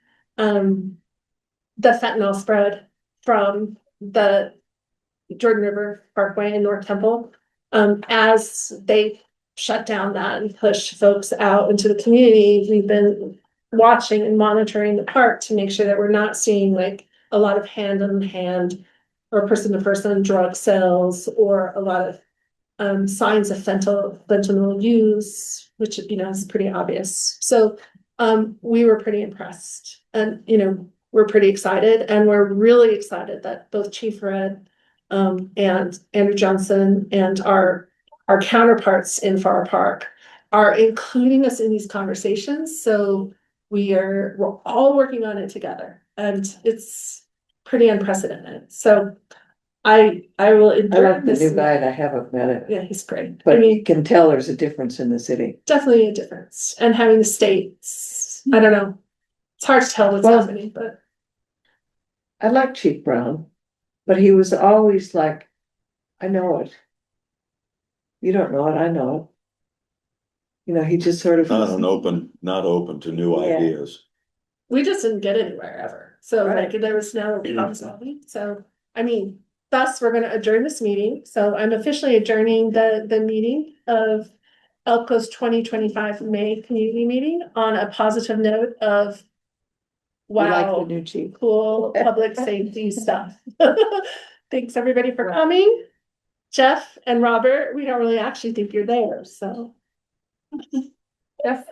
fentanyl spread from the Jordan River Parkway in North Temple. As they shut down that and push folks out into the community, we've been watching and monitoring the park to make sure that we're not seeing like a lot of hand in hand or person to person drug sales, or a lot of signs of fentanyl use, which, you know, is pretty obvious. So we were pretty impressed, and, you know, we're pretty excited, and we're really excited that both Chief Red and Andrew Johnson and our counterparts in Far Park are including us in these conversations. So we're all working on it together, and it's pretty unprecedented. So I will. I like the new guy and I haven't met him, Yeah, he's great. I but you mean, can tell there's a difference in the city. definitely a difference, and having the states, I don't know. It's hard to tell what's Well, happening, but I like Chief Brown, but he was always like, I know it. You don't know it, I know it. You know, he just sort of. Not open to new Yeah. ideas. We just didn't get anywhere ever. So Right. like there was no problem solving. So, I mean, thus we're gonna adjourn this meeting. So I'm officially adjourning the meeting of ELPCO's 2025 May community meeting on a positive note of We like the wow, new chief. cool public safety stuff. Thanks everybody for coming. Jeff and Robert, we don't really actually think you're there, so.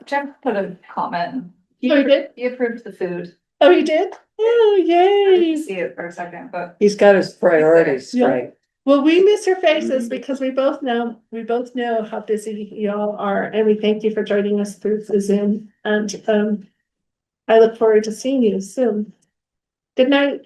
Jeff put a comment. Oh, you did? He approved the food. Oh, you did? Oh, I yay. didn't see it for a second, but He's got his priorities Yeah. straight. Well, we miss your faces because we both know how busy y'all are, and we thank you for joining us through the Zoom. And I look forward to seeing you soon. Good night.